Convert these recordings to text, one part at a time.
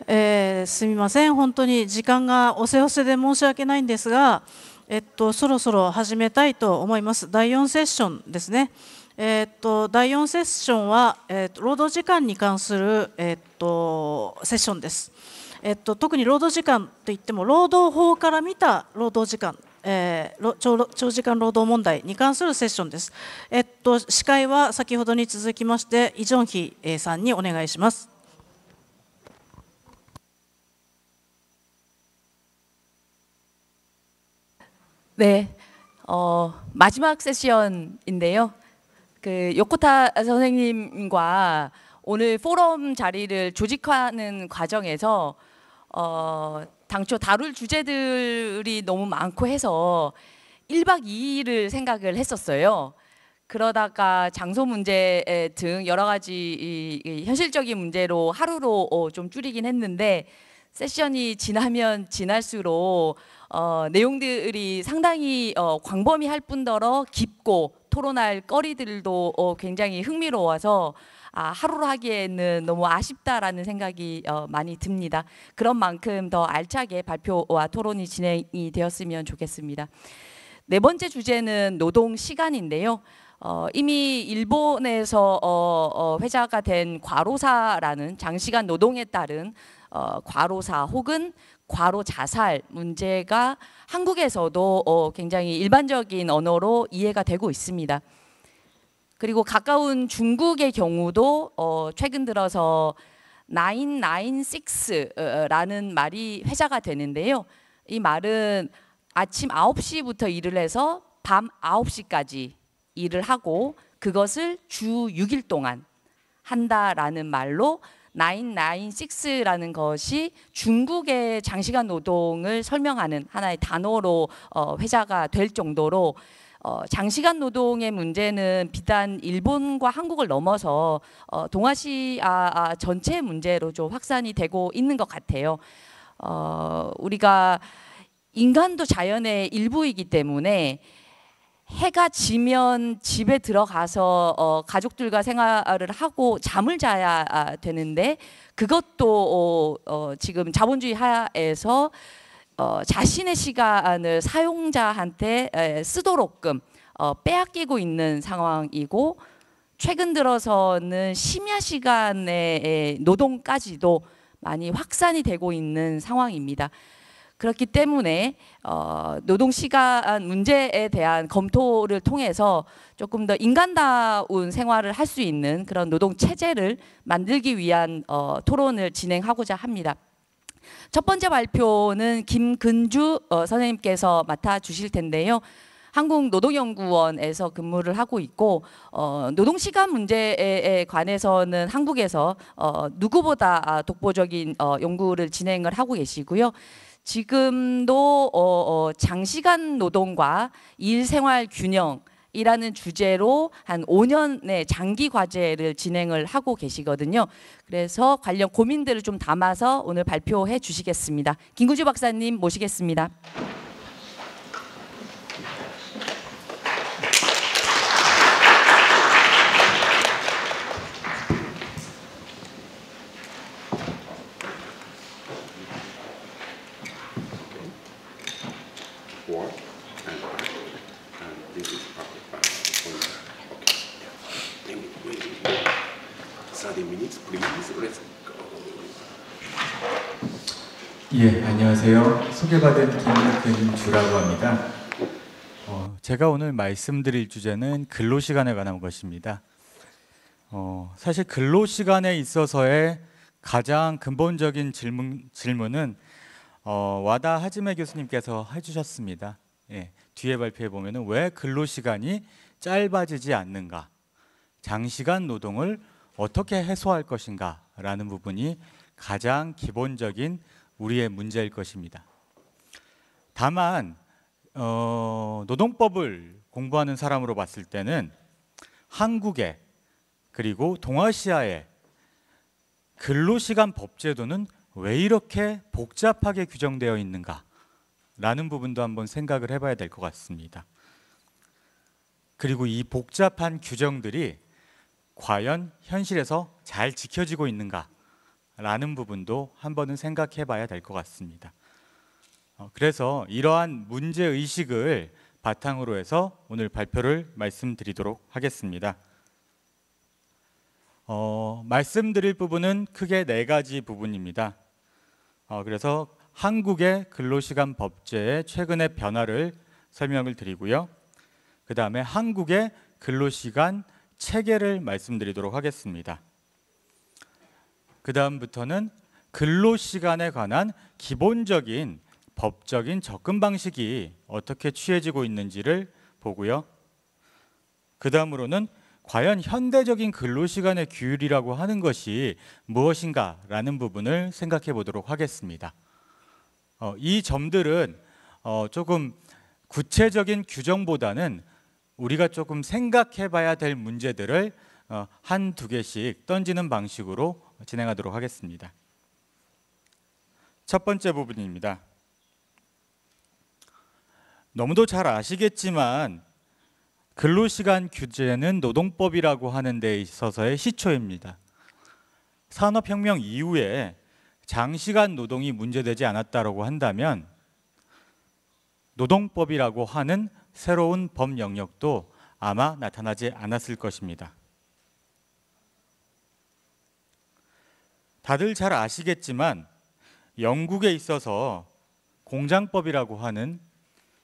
すみません、本当に時間がおせおせで申し訳ないんですが、そろそろ始めたいと思います。第4セッションですね。第4セッションは、労働時間に関する、セッションです。特に労働時間といっても、労働法から見た労働時間、長時間労働問題に関するセッションです。司会は先ほどに続きまして、イ・ジョンヒさんにお願いします。네, 마지막 세션인데요. 요코타 선생님과 오늘 포럼 자리를 조직하는 과정에서 당초 다룰 주제들이 너무 많고 해서 1박 2일을 생각을 했었어요. 그러다가 장소 문제 등 여러 가지 현실적인 문제로 하루로 좀 줄이긴 했는데, 세션이 지나면 지날수록 내용들이 상당히 광범위할 뿐더러 깊고 토론할 거리들도 굉장히 흥미로워서 하루로 하기에는 너무 아쉽다라는 생각이 많이 듭니다. 그런 만큼 더 알차게 발표와 토론이 진행이 되었으면 좋겠습니다. 네 번째 주제는 노동 시간인데요. 이미 일본에서 회자가 된 과로사라는 장시간 노동에 따른 과로사 혹은 과로 자살 문제가 한국에서도 굉장히 일반적인 언어로 이해가 되고 있습니다. 그리고 가까운 중국의 경우도 최근 들어서 996라는 말이 회자가 되는데요. 이 말은 아침 9시부터 일을 해서 밤 9시까지 일을 하고 그것을 주 6일 동안 한다라는 말로 996라는 것이 중국의 장시간 노동을 설명하는 하나의 단어로 회자가 될 정도로 장시간 노동의 문제는 비단 일본과 한국을 넘어서 동아시아 전체 문제로 좀 확산이 되고 있는 것 같아요. 우리가 인간도 자연의 일부이기 때문에 해가 지면 집에 들어가서 가족들과 생활을 하고 잠을 자야 되는데, 그것도 지금 자본주의 하에서 자신의 시간을 사용자한테 쓰도록끔 빼앗기고 있는 상황이고, 최근 들어서는 심야 시간의 노동까지도 많이 확산이 되고 있는 상황입니다. 그렇기 때문에 노동시간 문제에 대한 검토를 통해서 조금 더 인간다운 생활을 할 수 있는 그런 노동체제를 만들기 위한 토론을 진행하고자 합니다. 첫 번째 발표는 김근주 선생님께서 맡아주실 텐데요. 한국노동연구원에서 근무를 하고 있고, 노동시간 문제에 관해서는 한국에서 누구보다 독보적인 연구를 진행을 하고 계시고요. 지금도 장시간 노동과 일생활 균형이라는 주제로 한 5년의 장기 과제를 진행을 하고 계시거든요. 그래서 관련 고민들을 좀 담아서 오늘 발표해 주시겠습니다. 김구주 박사님 모시겠습니다. 예, 안녕하세요. 소개받은 김근주라고 합니다. 제가 오늘 말씀드릴 주제는 근로시간에 관한 것입니다. 사실 근로시간에 있어서의 가장 근본적인 질문은 와다 하지메 교수님께서 해주셨습니다. 예, 뒤에 발표에 보면은 왜 근로시간이 짧아지지 않는가, 장시간 노동을 어떻게 해소할 것인가 라는 부분이 가장 기본적인 우리의 문제일 것입니다. 다만 노동법을 공부하는 사람으로 봤을 때는 한국의 그리고 동아시아의 근로시간 법제도는 왜 이렇게 복잡하게 규정되어 있는가 라는 부분도 한번 생각을 해봐야 될 것 같습니다. 그리고 이 복잡한 규정들이 과연 현실에서 잘 지켜지고 있는가 라는 부분도 한 번은 생각해 봐야 될 것 같습니다. 그래서 이러한 문제의식을 바탕으로 해서 오늘 발표를 말씀드리도록 하겠습니다. 말씀드릴 부분은 크게 4가지 부분입니다. 그래서 한국의 근로시간 법제의 최근의 변화를 설명을 드리고요. 그 다음에 한국의 근로시간 체계를 말씀드리도록 하겠습니다. 그 다음부터는 근로시간에 관한 기본적인 법적인 접근 방식이 어떻게 취해지고 있는지를 보고요. 그 다음으로는 과연 현대적인 근로시간의 규율이라고 하는 것이 무엇인가 라는 부분을 생각해 보도록 하겠습니다. 이 점들은 조금 구체적인 규정보다는 우리가 조금 생각해 봐야 될 문제들을 한두 개씩 던지는 방식으로 진행하도록 하겠습니다. 첫 번째 부분입니다. 너무도 잘 아시겠지만 근로시간 규제는 노동법이라고 하는 데 있어서의 시초입니다. 산업혁명 이후에 장시간 노동이 문제되지 않았다고 한다면 노동법이라고 하는 새로운 법 영역도 아마 나타나지 않았을 것입니다. 다들 잘 아시겠지만 영국에 있어서 공장법이라고 하는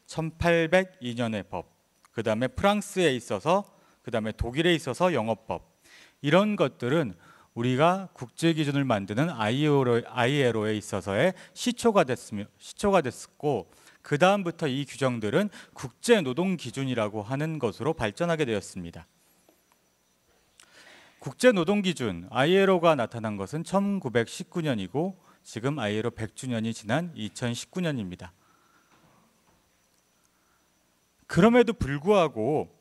1802년의 법, 그 다음에 프랑스에 있어서, 그 다음에 독일에 있어서 영업법, 이런 것들은 우리가 국제 기준을 만드는 ILO에 있어서의 시초가 됐고, 그 다음부터 이 규정들은 국제 노동 기준이라고 하는 것으로 발전하게 되었습니다. 국제 노동 기준 ILO가 나타난 것은 1919년이고 지금 ILO 100주년이 지난 2019년입니다. 그럼에도 불구하고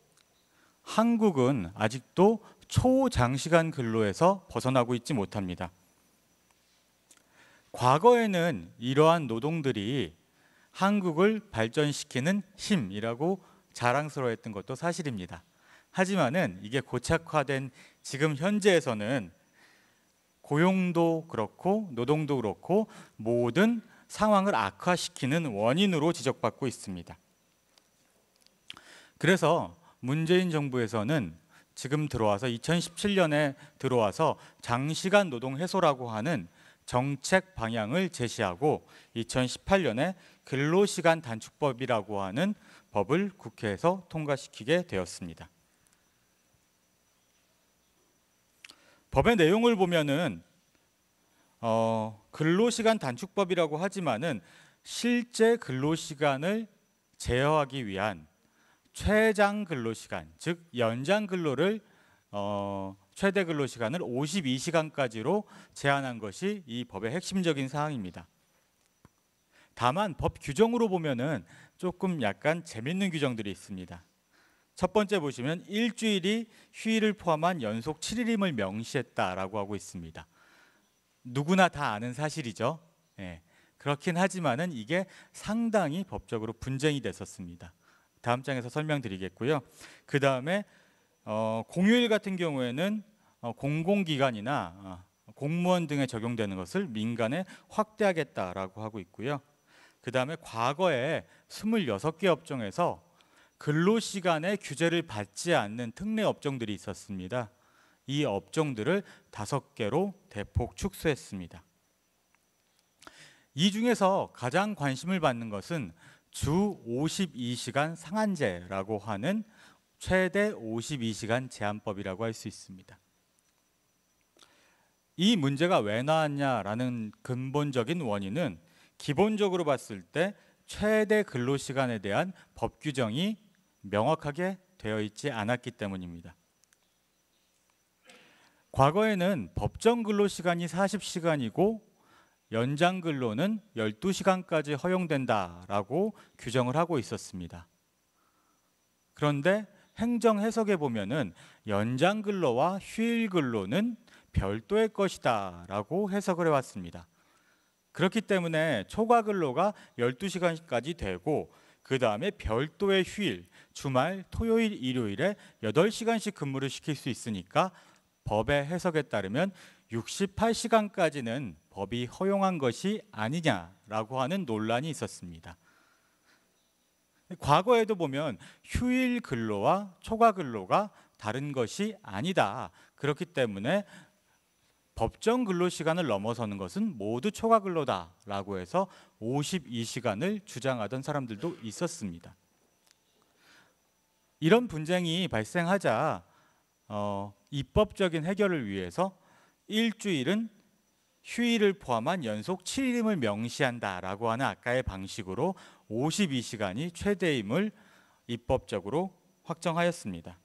한국은 아직도 초장시간 근로에서 벗어나고 있지 못합니다. 과거에는 이러한 노동들이 한국을 발전시키는 힘이라고 자랑스러워했던 것도 사실입니다. 하지만은 이게 고착화된 지금 현재에서는 고용도 그렇고 노동도 그렇고 모든 상황을 악화시키는 원인으로 지적받고 있습니다. 그래서 문재인 정부에서는 지금 들어와서 2017년에 들어와서 장시간 노동 해소라고 하는 정책 방향을 제시하고 2018년에 근로시간 단축법이라고 하는 법을 국회에서 통과시키게 되었습니다. 법의 내용을 보면은 근로시간 단축법이라고 하지만은 실제 근로시간을 제어하기 위한 최장 근로시간, 즉 연장 근로를 최대 근로시간을 52시간까지로 제한한 것이 이 법의 핵심적인 사항입니다. 다만 법 규정으로 보면은 조금 약간 재밌는 규정들이 있습니다. 첫 번째 보시면 일주일이 휴일을 포함한 연속 7일임을 명시했다라고 하고 있습니다. 누구나 다 아는 사실이죠. 예, 그렇긴 하지만은 이게 상당히 법적으로 분쟁이 됐었습니다. 다음 장에서 설명드리겠고요. 그 다음에 공휴일 같은 경우에는 공공기관이나 공무원 등에 적용되는 것을 민간에 확대하겠다라고 하고 있고요. 그 다음에 과거에 26개 업종에서 근로시간의 규제를 받지 않는 특례 업종들이 있었습니다. 이 업종들을 5개로 대폭 축소했습니다. 이 중에서 가장 관심을 받는 것은 주 52시간 상한제라고 하는 최대 52시간 제한법이라고 할 수 있습니다. 이 문제가 왜 나왔냐라는 근본적인 원인은 기본적으로 봤을 때 최대 근로시간에 대한 법 규정이 명확하게 되어 있지 않았기 때문입니다. 과거에는 법정 근로시간이 40시간이고 연장 근로는 12시간까지 허용된다라고 규정을 하고 있었습니다. 그런데 행정 해석에 보면은 연장 근로와 휴일 근로는 별도의 것이다라고 해석을 해왔습니다. 그렇기 때문에 초과 근로가 12시간까지 되고 그 다음에 별도의 휴일, 주말, 토요일, 일요일에 8시간씩 근무를 시킬 수 있으니까 법의 해석에 따르면 68시간까지는 법이 허용한 것이 아니냐라고 하는 논란이 있었습니다. 과거에도 보면 휴일 근로와 초과 근로가 다른 것이 아니다. 그렇기 때문에 법정 근로시간을 넘어서는 것은 모두 초과 근로다라고 해서 52시간을 주장하던 사람들도 있었습니다. 이런 분쟁이 발생하자 입법적인 해결을 위해서 일주일은 휴일을 포함한 연속 7일임을 명시한다라고 하는 아까의 방식으로 52시간이 최대임을 입법적으로 확정하였습니다.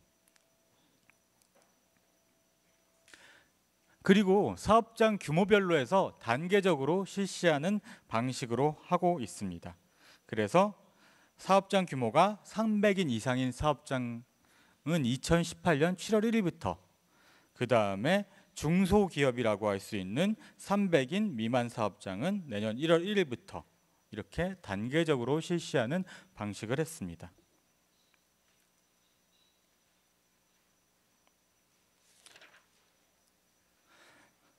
그리고 사업장 규모별로 해서 단계적으로 실시하는 방식으로 하고 있습니다. 그래서 사업장 규모가 300인 이상인 사업장은 2018년 7월 1일부터, 그 다음에 중소기업이라고 할 수 있는 300인 미만 사업장은 내년 1월 1일부터 이렇게 단계적으로 실시하는 방식을 했습니다.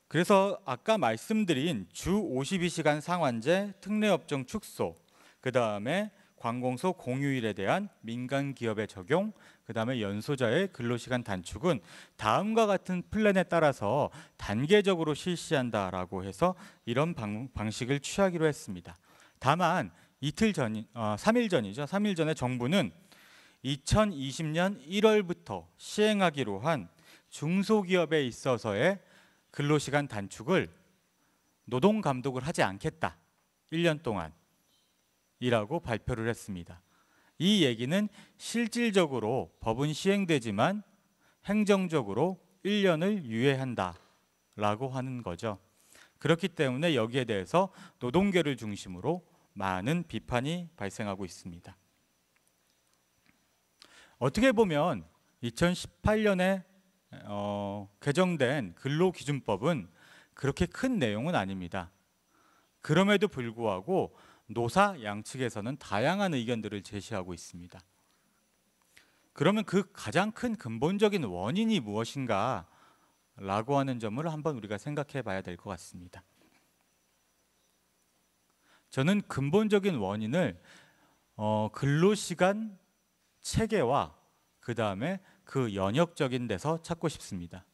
그래서 아까 말씀드린 주 52시간 상환제, 특례업종 축소, 그 다음에 관공서 공휴일에 대한 민간 기업의 적용, 그 다음에 연소자의 근로시간 단축은 다음과 같은 플랜에 따라서 단계적으로 실시한다라고 해서 이런 방식을 취하기로 했습니다. 다만 3일 전이죠. 3일 전에 정부는 2020년 1월부터 시행하기로 한 중소기업에 있어서의 근로시간 단축을 노동 감독을 하지 않겠다. 1년 동안 이라고 발표를 했습니다. 이 얘기는 실질적으로 법은 시행되지만 행정적으로 1년을 유예한다라고 하는 거죠. 그렇기 때문에 여기에 대해서 노동계를 중심으로 많은 비판이 발생하고 있습니다. 어떻게 보면 2018년에 개정된 근로기준법은 그렇게 큰 내용은 아닙니다. 그럼에도 불구하고 노사 양측에서는 다양한 의견들을 제시하고 있습니다. 그러면 그 가장 큰 근본적인 원인이 무엇인가 라고 하는 점을 한번 우리가 생각해 봐야 될 것 같습니다. 저는 근본적인 원인을 근로시간 체계와 그 다음에 그 연역적인 데서 찾고 싶습니다.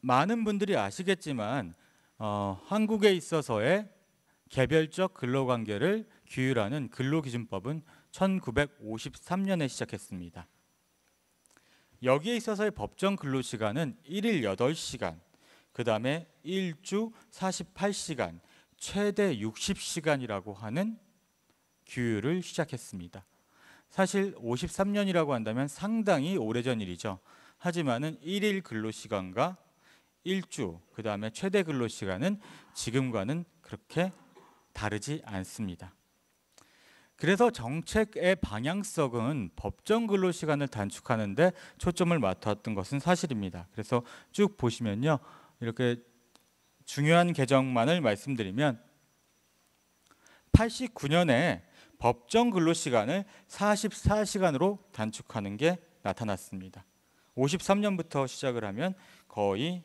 많은 분들이 아시겠지만 한국에 있어서의 개별적 근로관계를 규율하는 근로기준법은 1953년에 시작했습니다. 여기에 있어서의 법정 근로시간은 1일 8시간, 그 다음에 1주 48시간, 최대 60시간이라고 하는 규율을 시작했습니다. 사실 53년이라고 한다면 상당히 오래전 일이죠. 하지만은 1일 근로시간과 1주, 그 다음에 최대 근로시간은 지금과는 그렇게 다르지 않습니다. 그래서 정책의 방향성은 법정 근로시간을 단축하는 데 초점을 맞췄던 것은 사실입니다. 그래서 쭉 보시면요, 이렇게 중요한 개정만을 말씀드리면 89년에 법정 근로시간을 44시간으로 단축하는 게 나타났습니다. 53년부터 시작을 하면 거의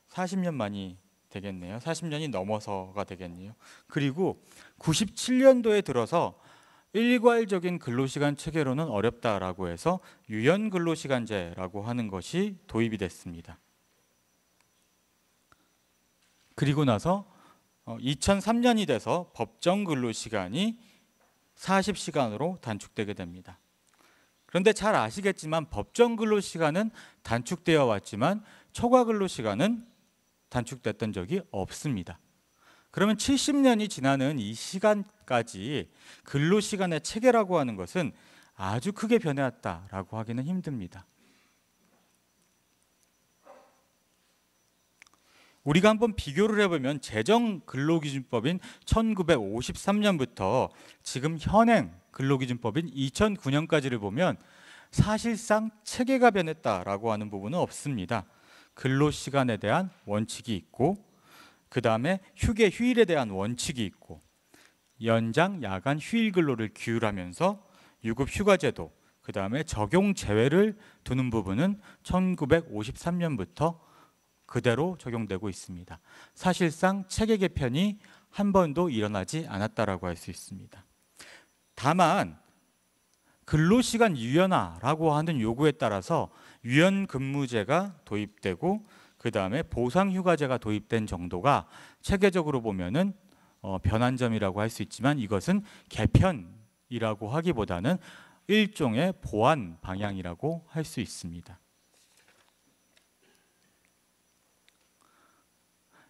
40년 만이 되겠네요. 40년이 넘어서가 되겠네요. 그리고 97년도에 들어서 일괄적인 근로시간 체계로는 어렵다라고 해서 유연근로시간제라고 하는 것이 도입이 됐습니다. 그리고 나서 2003년이 돼서 법정 근로시간이 40시간으로 단축되게 됩니다. 그런데 잘 아시겠지만 법정 근로시간은 단축되어 왔지만 초과 근로시간은 단축됐던 적이 없습니다. 그러면 70년이 지나는 이 시간까지 근로시간의 체계라고 하는 것은 아주 크게 변해왔다라고 하기는 힘듭니다. 우리가 한번 비교를 해보면 제정 근로기준법인 1953년부터 지금 현행 근로기준법인 2009년까지를 보면 사실상 체계가 변했다라고 하는 부분은 없습니다. 근로시간에 대한 원칙이 있고, 그 다음에 휴일에 대한 원칙이 있고, 연장 야간 휴일 근로를 규율하면서 유급휴가제도, 그 그 다음에 적용 제외를 두는 부분은 1953년부터 그대로 적용되고 있습니다. 사실상 체계 개편이 한 번도 일어나지 않았다라고 할 수 있습니다. 다만 근로시간 유연화라고 하는 요구에 따라서 유연근무제가 도입되고 그 다음에 보상휴가제가 도입된 정도가 체계적으로 보면은 변한 점이라고 할 수 있지만 이것은 개편이라고 하기보다는 일종의 보완 방향이라고 할 수 있습니다.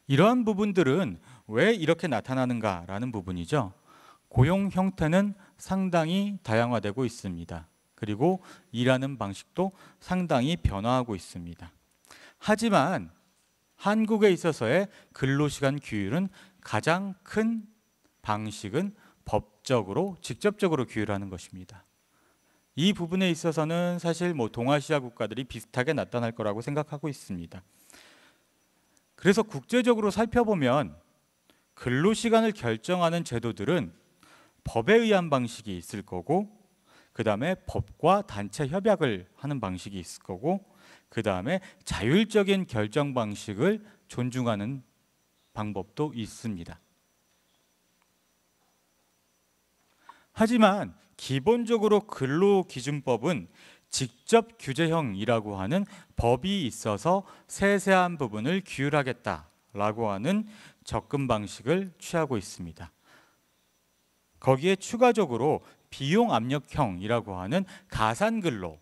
이러한 부분들은 왜 이렇게 나타나는가라는 부분이죠. 고용 형태는 상당히 다양화되고 있습니다. 그리고 일하는 방식도 상당히 변화하고 있습니다. 하지만 한국에 있어서의 근로시간 규율은 가장 큰 방식은 법적으로 직접적으로 규율하는 것입니다. 이 부분에 있어서는 사실 동아시아 국가들이 비슷하게 나타날 거라고 생각하고 있습니다. 그래서 국제적으로 살펴보면 근로시간을 결정하는 제도들은 법에 의한 방식이 있을 거고 그 다음에 법과 단체 협약을 하는 방식이 있을 거고 그 다음에 자율적인 결정 방식을 존중하는 방법도 있습니다. 하지만 기본적으로 근로기준법은 직접 규제형이라고 하는 법이 있어서 세세한 부분을 규율하겠다라고 하는 접근 방식을 취하고 있습니다. 거기에 추가적으로 비용압력형이라고 하는 가산근로,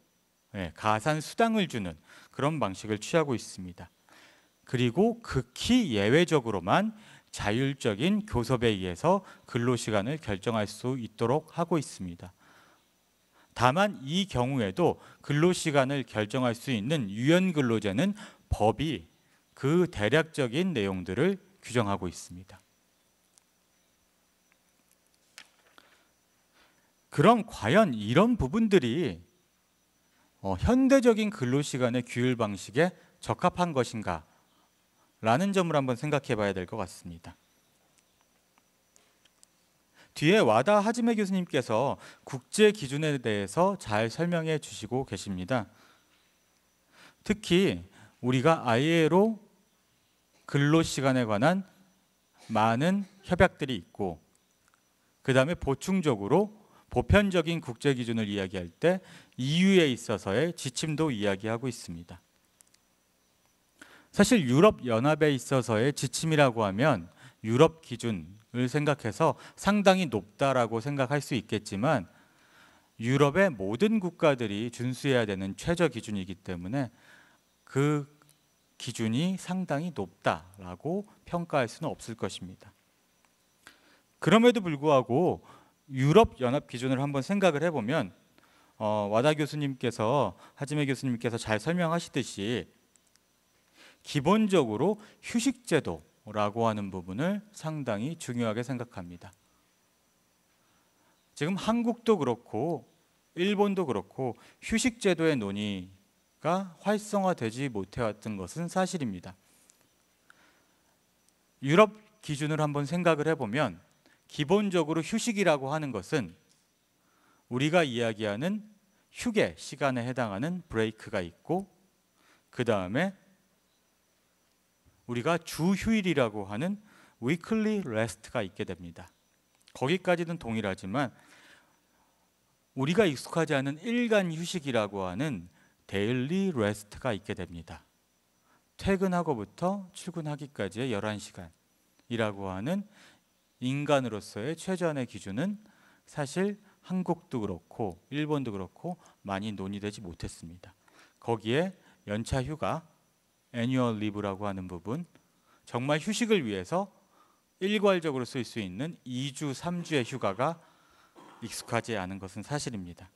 가산수당을 주는 그런 방식을 취하고 있습니다. 그리고 극히 예외적으로만 자율적인 교섭에 의해서 근로시간을 결정할 수 있도록 하고 있습니다. 다만 이 경우에도 근로시간을 결정할 수 있는 유연근로제는 법이 그 대략적인 내용들을 규정하고 있습니다. 그럼 과연 이런 부분들이 현대적인 근로시간의 규율 방식에 적합한 것인가? 라는 점을 한번 생각해 봐야 될 것 같습니다. 뒤에 와다 하지메 교수님께서 국제 기준에 대해서 잘 설명해 주시고 계십니다. 특히 우리가 ILO 근로시간에 관한 많은 협약들이 있고 그 다음에 보충적으로 보편적인 국제 기준을 이야기할 때 EU에 있어서의 지침도 이야기하고 있습니다. 사실 유럽 연합에 있어서의 지침이라고 하면 유럽 기준을 생각해서 상당히 높다라고 생각할 수 있겠지만 유럽의 모든 국가들이 준수해야 되는 최저 기준이기 때문에 그 기준이 상당히 높다라고 평가할 수는 없을 것입니다. 그럼에도 불구하고 유럽 연합 기준을 한번 생각을 해보면 와다 교수님께서 하지메 교수님께서 잘 설명하시듯이 기본적으로 휴식제도라고 하는 부분을 상당히 중요하게 생각합니다. 지금 한국도 그렇고 일본도 그렇고 휴식제도의 논의가 활성화되지 못해왔던 것은 사실입니다. 유럽 기준을 한번 생각을 해보면 기본적으로 휴식이라고 하는 것은 우리가 이야기하는 휴게 시간에 해당하는 브레이크가 있고 그 다음에 우리가 주 휴일이라고 하는 weekly rest가 있게 됩니다. 거기까지는 동일하지만 우리가 익숙하지 않은 일간 휴식이라고 하는 daily rest가 있게 됩니다. 퇴근하고부터 출근하기까지의 11시간이라고 하는 인간으로서의 최저한의 기준은 사실 한국도 그렇고 일본도 그렇고 많이 논의되지 못했습니다. 거기에 연차 휴가, 애니얼 리브라고 하는 부분, 정말 휴식을 위해서 일괄적으로 쓸 수 있는 2주, 3주의 휴가가 익숙하지 않은 것은 사실입니다.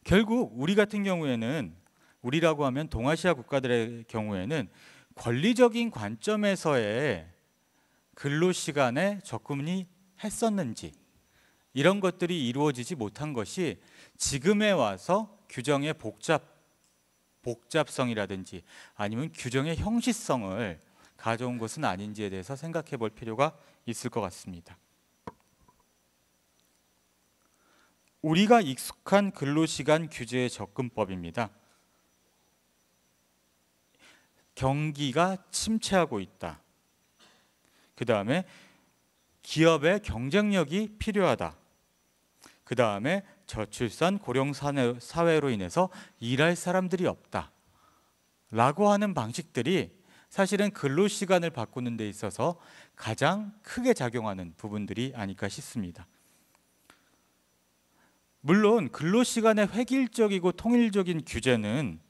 결국 우리 같은 경우에는 우리라고 하면 동아시아 국가들의 경우에는 권리적인 관점에서의 근로시간에 접근이 했었는지 이런 것들이 이루어지지 못한 것이 지금에 와서 규정의 복잡성이라든지 아니면 규정의 형식성을 가져온 것은 아닌지에 대해서 생각해 볼 필요가 있을 것 같습니다. 우리가 익숙한 근로시간 규제의 접근법입니다. 경기가 침체하고 있다. 그 다음에 기업의 경쟁력이 필요하다. 그 다음에 저출산 고령 사회로 인해서 일할 사람들이 없다. 라고 하는 방식들이 사실은 근로시간을 바꾸는 데 있어서 가장 크게 작용하는 부분들이 아닐까 싶습니다. 물론 근로시간의 획일적이고 통일적인 규제는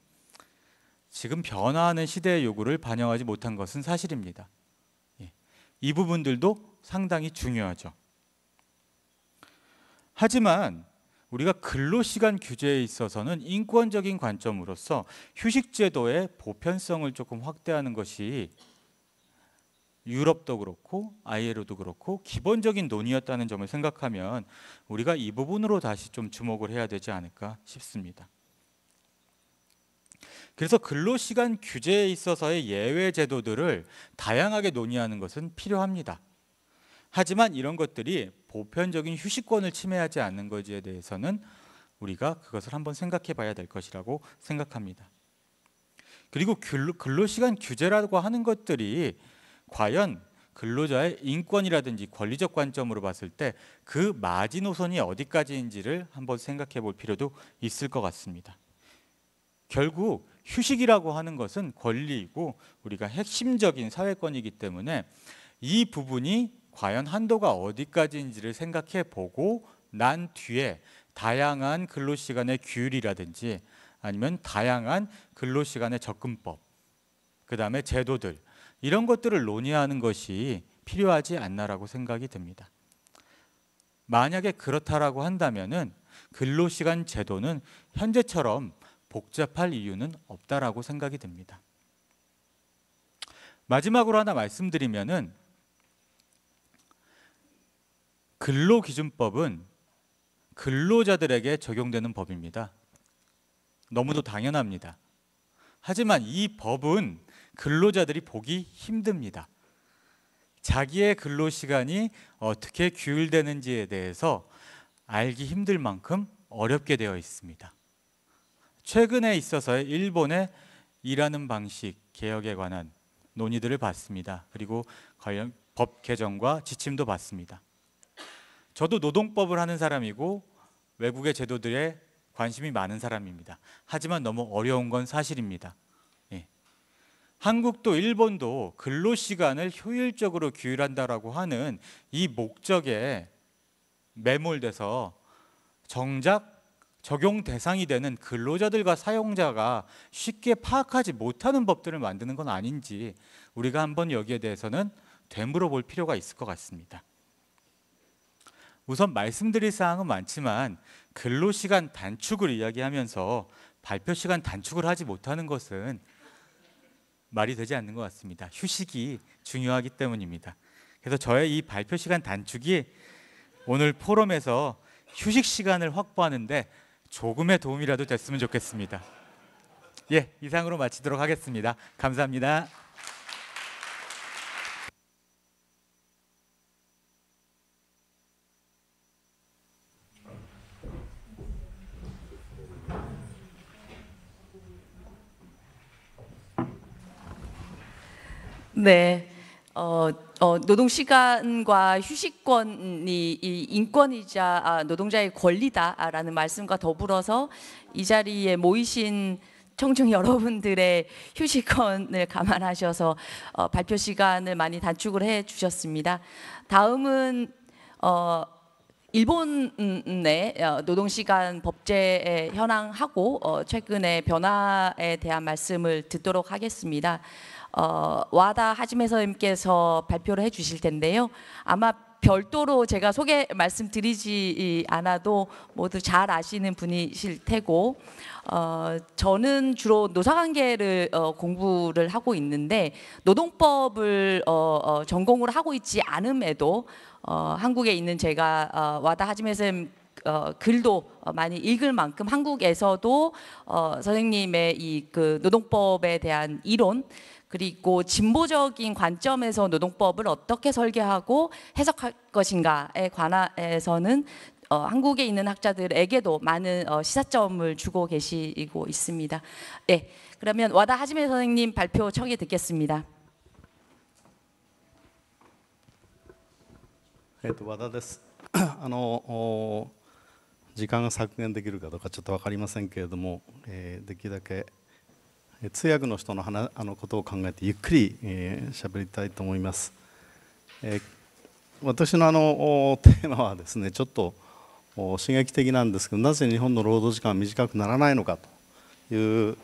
지금 변화하는 시대의 요구를 반영하지 못한 것은 사실입니다. 이 부분들도 상당히 중요하죠. 하지만 우리가 근로시간 규제에 있어서는 인권적인 관점으로서 휴식제도의 보편성을 조금 확대하는 것이 유럽도 그렇고 ILO도 그렇고 기본적인 논의였다는 점을 생각하면 우리가 이 부분으로 다시 좀 주목을 해야 되지 않을까 싶습니다. 그래서 근로시간 규제에 있어서의 예외 제도들을 다양하게 논의하는 것은 필요합니다. 하지만 이런 것들이 보편적인 휴식권을 침해하지 않는 것에 대해서는 우리가 그것을 한번 생각해 봐야 될 것이라고 생각합니다. 그리고 근로시간 규제라고 하는 것들이 과연 근로자의 인권이라든지 권리적 관점으로 봤을 때 그 마지노선이 어디까지인지를 한번 생각해 볼 필요도 있을 것 같습니다. 결국 휴식이라고 하는 것은 권리이고 우리가 핵심적인 사회권이기 때문에 이 부분이 과연 한도가 어디까지인지를 생각해 보고 난 뒤에 다양한 근로시간의 규율이라든지 아니면 다양한 근로시간의 접근법, 그 다음에 제도들 이런 것들을 논의하는 것이 필요하지 않나라고 생각이 듭니다. 만약에 그렇다라고 한다면은 근로시간 제도는 현재처럼 복잡할 이유는 없다라고 생각이 듭니다. 마지막으로 하나 말씀드리면은 근로기준법은 근로자들에게 적용되는 법입니다. 너무도 당연합니다. 하지만 이 법은 근로자들이 보기 힘듭니다. 자기의 근로시간이 어떻게 규율되는지에 대해서 알기 힘들 만큼 어렵게 되어 있습니다. 최근에 있어서의 일본의 일하는 방식 개혁에 관한 논의들을 봤습니다. 그리고 관련 법 개정과 지침도 봤습니다. 저도 노동법을 하는 사람이고 외국의 제도들에 관심이 많은 사람입니다. 하지만 너무 어려운 건 사실입니다. 한국도 일본도 근로시간을 효율적으로 규율한다라고 하는 이 목적에 매몰돼서 정작 적용 대상이 되는 근로자들과 사용자가 쉽게 파악하지 못하는 법들을 만드는 건 아닌지 우리가 한번 여기에 대해서는 되물어 볼 필요가 있을 것 같습니다. 우선 말씀드릴 사항은 많지만 근로시간 단축을 이야기하면서 발표시간 단축을 하지 못하는 것은 말이 되지 않는 것 같습니다. 휴식이 중요하기 때문입니다. 그래서 저의 이 발표시간 단축이 오늘 포럼에서 휴식 시간을 확보하는데 조금의 도움이라도 됐으면 좋겠습니다. 이상으로 마치도록 하겠습니다. 감사합니다. 네, 노동 시간과 휴식권이 인권이자 노동자의 권리다라는 말씀과 더불어서 이 자리에 모이신 청중 여러분들의 휴식권을 감안하셔서 발표 시간을 많이 단축을 해 주셨습니다. 다음은 일본의 노동시간 법제에 현황하고 최근의 변화에 대한 말씀을 듣도록 하겠습니다. 와다 하지메 선생님께서 발표를 해주실 텐데요. 아마 별도로 제가 소개 말씀드리지 않아도 모두 잘 아시는 분이실 테고, 저는 주로 노사관계를 공부를 하고 있는데 노동법을 전공을 하고 있지 않음에도 한국에 있는 제가 와다 하지메 선생님 글도 많이 읽을 만큼 한국에서도 선생님의 이 그 노동법에 대한 이론 그리고 진보적인 관점에서 노동법을 어떻게 설계하고 해석할 것인가에 관해서는 한국에 있는 학자들에게도 많은 시사점을 주고 계시고 있습니다. 네, 그러면 와다 하지메 선생님 발표 청해 듣겠습니다. 和田です。時間が削減できるかどうかちょっと分かりませんけれども、できるだけ通訳の人のことを考えてゆっくり喋りたいと思います。私のテーマはですね、ちょっと刺激的なんですけど、なぜ日本の労働時間は短くならないのかという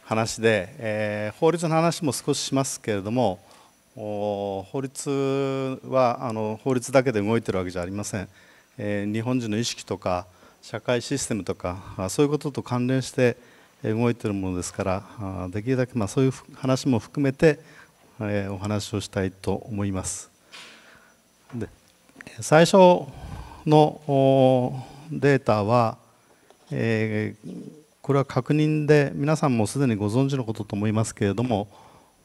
話で、法律の話も少ししますけれども、法律は法律だけで動いているわけじゃありません。日本人の意識とか社会システムとかそういうことと関連して動いているものですから、できるだけそういう話も含めてお話をしたいと思います。で、最初のデータは、これは確認で皆さんもすでにご存知のことと思いますけれども、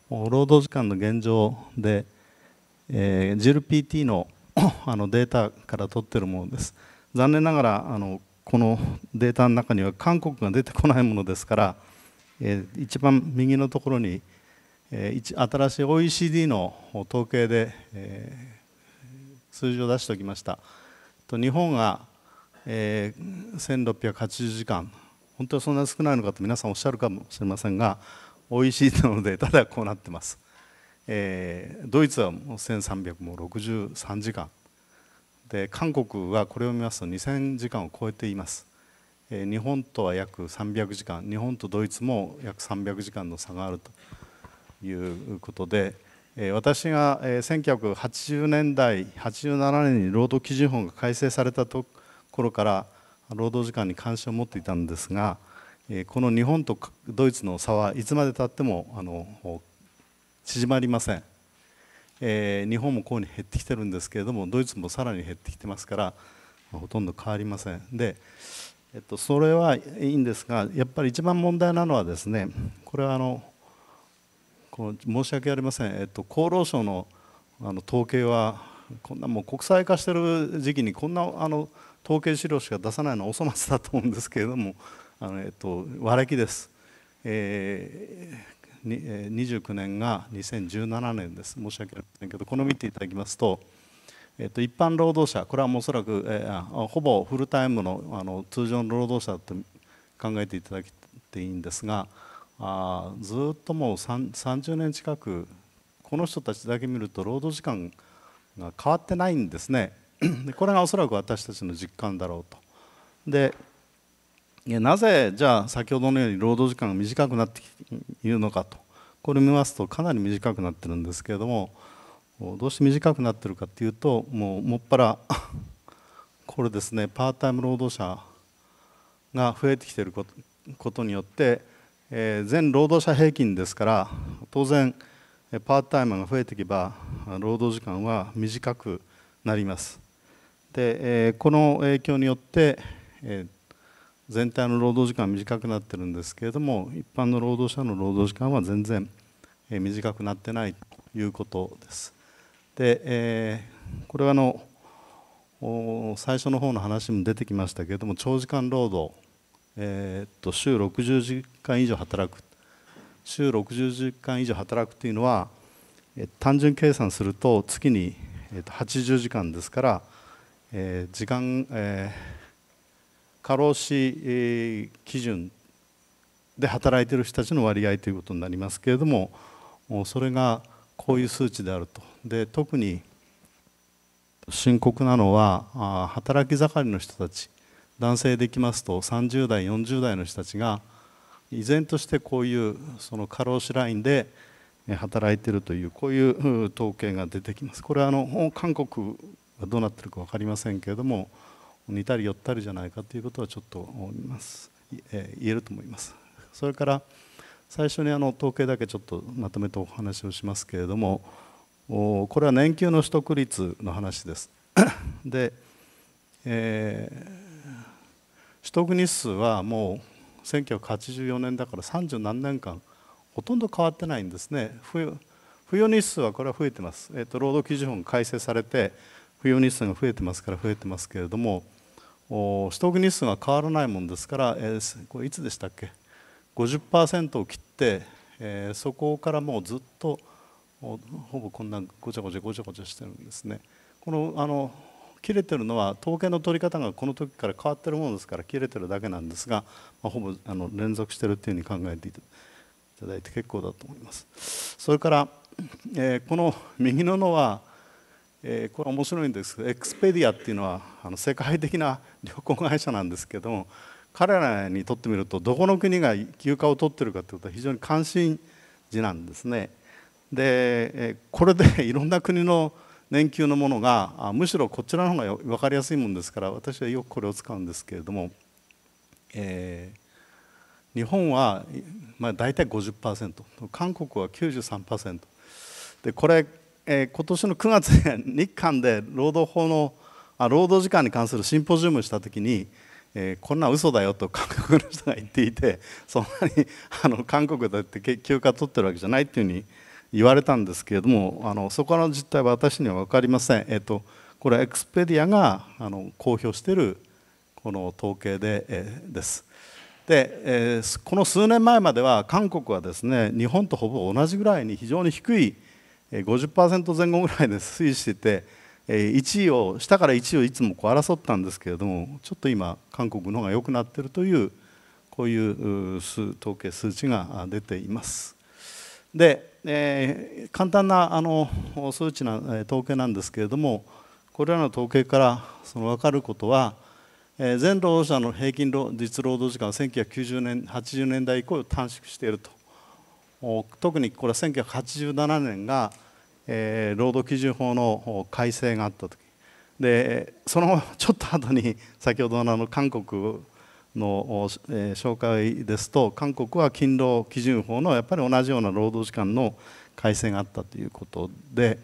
労働時間の現状で、GLPT のデータから取っているものです。残念ながらこのデータの中には韓国が出てこないものですから、一番右のところに、新しい OECD の統計で、数字を出しておきました。日本が、1680時間、本当にそんなに少ないのかと皆さんおっしゃるかもしれませんが、OECD のデータではこうなっています。ドイツはもう1363時間で、韓国はこれを見ますと2000時間を超えています。日本とは約300時間、日本とドイツも約300時間の差があるということで、私が1980年代87年に労働基準法が改正されたところから労働時間に関心を持っていたんですが、この日本とドイツの差はいつまでたっても縮まりません。日本もこうに減ってきてるんですけれども、ドイツもさらに減ってきてますからほとんど変わりません。で、それはいいんですが、やっぱり一番問題なのはですね、これは申し訳ありません、厚労省の統計はこんなもう国際化している時期にこんな統計資料しか出さないのはお粗末だと思うんですけれども、和暦です。29年が2017年です。申し訳ありませんけど、この見ていただきますと、一般労働者、これはもうおそらく、ほぼフルタイムの通常の労働者と考えていただいていいんですが、ずっともう30年近くこの人たちだけ見ると労働時間が変わってないんですね。でこれがおそらく私たちの実感だろうと。でなぜじゃあ先ほどのように労働時間が短くなっているのかと、これ見ますとかなり短くなってるんですけれども、どうして短くなってるかっていうと、もっぱらこれですね、パートタイム労働者が増えてきていることによって、全労働者平均ですから、当然パートタイムが増えていけば労働時間は短くなります。で、この影響によって、全体の労働時間は短くなってるんですけれども、一般の労働者の労働時間は全然短くなってないということです。で、これは最初の方の話も出てきましたけれども、長時間労働、週60時間以上働く、週60時間以上働くというのは、単純計算すると月に80時間ですから、時間、過労死基準で働いている人たちの割合ということになりますけれども、それがこういう数値であると。で、特に深刻なのは働き盛りの人たち、男性でいきますと30代40代の人たちが依然としてこういうその過労死ラインで働いているという、こういう統計が出てきます。これは韓国がどうなっているか分かりませんけれども、似たり寄ったりじゃないかということはちょっと思います、言えると思います。それから最初に統計だけちょっとまとめてお話をしますけれども、これは年給の取得率の話です。で、取得日数はもう1984年だから30何年間ほとんど変わってないんですね。付与日数はこれは増えてます。労働基準法が改正されて付与日数が増えてますから増えてますけれども、取得日数が変わらないもんですから、これいつでしたっけ、50% を切って、そこからもうずっとほぼこんなごちゃごちゃごちゃごちゃしてるんですね。この切れてるのは統計の取り方がこの時から変わってるものですから切れてるだけなんですが、ほぼ連続してるっていうふうに考えていただいて結構だと思います。それから、この右のは、これは面白いんですけど、エクスペディアっていうのは世界的な旅行会社なんですけども、彼らにとってみるとどこの国が休暇を取ってるかということは非常に関心事なんですね。でこれでいろんな国の年給のものがむしろこちらの方が分かりやすいものですから、私はよくこれを使うんですけれども、日本は大体 50%、 韓国は 93%で、これ、今年の9月に日韓で労働時間に関するシンポジウムをしたときに、こんな嘘だよと韓国の人が言っていて、そんなに韓国だって休暇取ってるわけじゃないっていうふうに言われたんですけれども、そこの実態は私には分かりません。これはエクスペディアが公表しているこの統計です。で、この数年前までは韓国はですね、日本とほぼ同じぐらいに非常に低い 50% 前後ぐらいで推移していて、下から1位をいつも争ったんですけれども、ちょっと今韓国の方が良くなっているというこういう統計数値が出ています。で、簡単な数値統計なんですけれども、これらの統計から分かることは、全労働者の平均実労働時間は1990年80年代以降短縮していると。特にこれは1987年が、労働基準法の改正があった時で、そのちょっと後に先ほどの韓国の紹介ですと、韓国は勤労基準法のやっぱり同じような労働時間の改正があったということで、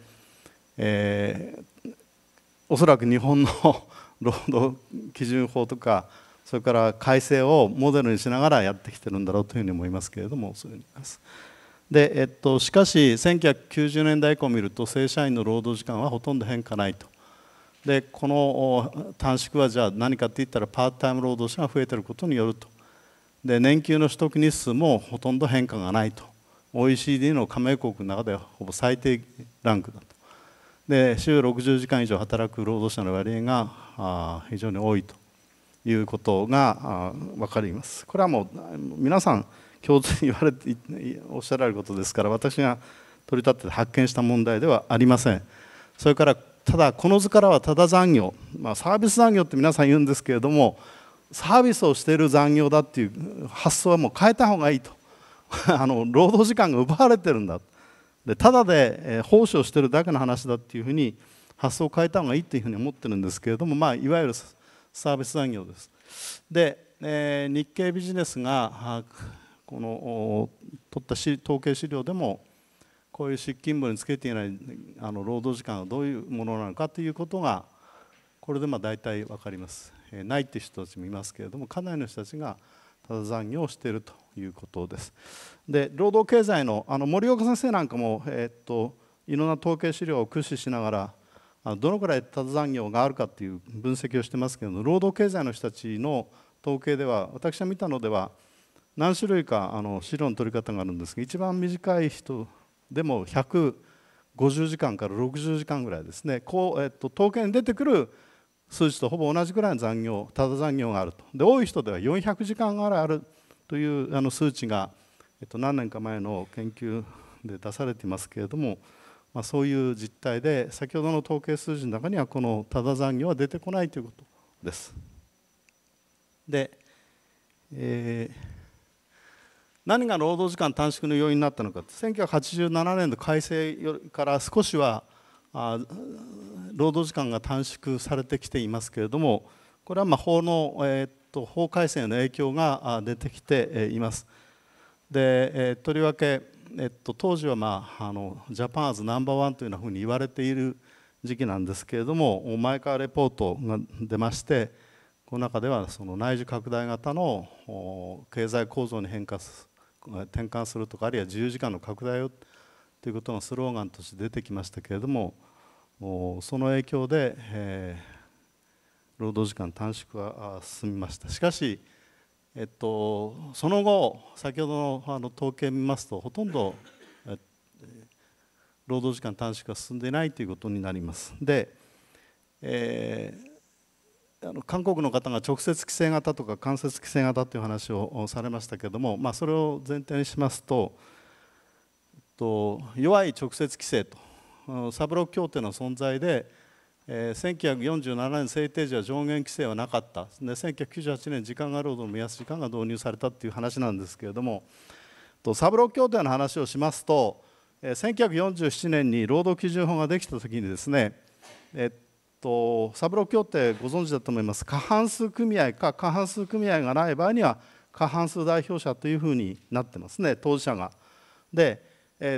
おそらく日本の労働基準法とかそれから改正をモデルにしながらやってきてるんだろうというふうに思いますけれども、そういうふうに思います。で、しかし1990年代以降を見ると正社員の労働時間はほとんど変化ないと。でこの短縮はじゃあ何かって言ったらパートタイム労働者が増えていることによると。で年給の取得日数もほとんど変化がないと。 OECD の加盟国の中ではほぼ最低ランクだと。で週60時間以上働く労働者の割合が非常に多いということが分かります。これはもう皆さん共通におっしゃられることですから、私が取り立てて発見した問題ではありません。それからただこの図からはただ残業、サービス残業って皆さん言うんですけれども、サービスをしている残業だっていう発想はもう変えた方がいいと労働時間が奪われてるんだ、でただで奉仕をしているだけの話だっていうふうに発想を変えた方がいいっていうふうに思ってるんですけれども、いわゆるサービス残業です。で、日経ビジネスがこの取った統計資料でもこういう出勤簿につけていない労働時間はどういうものなのかということがこれで大体分かります。ないっていう人たちもいますけれども、かなりの人たちがただ残業をしているということです。で労働経済の森岡先生なんかも、いろんな統計資料を駆使しながらどのくらいただ残業があるかという分析をしてますけれども、労働経済の人たちの統計では私が見たのでは何種類か資料の取り方があるんですが、一番短い人でも150時間から60時間ぐらいですね、統計に出てくる数値とほぼ同じぐらいの残業、ただ残業があると。で多い人では400時間ぐらいあるという数値が、何年か前の研究で出されていますけれども、そういう実態で先ほどの統計数字の中にはこのただ残業は出てこないということです。で、何が労働時間短縮の要因になったのか、1987年の改正から少しは労働時間が短縮されてきていますけれども、これは法改正の影響が出てきています。でとりわけ、当時はジャパンアズナンバーワンというようなふうに言われている時期なんですけれども、前川レポートが出まして、この中ではその内需拡大型の経済構造に転換するとか、あるいは自由時間の拡大をということがスローガンとして出てきましたけれども、その影響で、労働時間短縮は進みました。しかし、その後先ほどの統計を見ますとほとんど労働時間短縮が進んでいないということになります。で、韓国の方が直接規制型とか間接規制型という話をされましたけれども、それを前提にしますと、弱い直接規制とサブロック協定の存在で、1947年制定時は上限規制はなかったで、1998年時間外労働の目安時間が導入されたという話なんですけれども、サブロック協定の話をしますと、1947年に労働基準法ができたときにですね、サブロック協定ご存知だと思います。過半数組合か過半数組合がない場合には過半数代表者というふうになってますね、当事者が。で、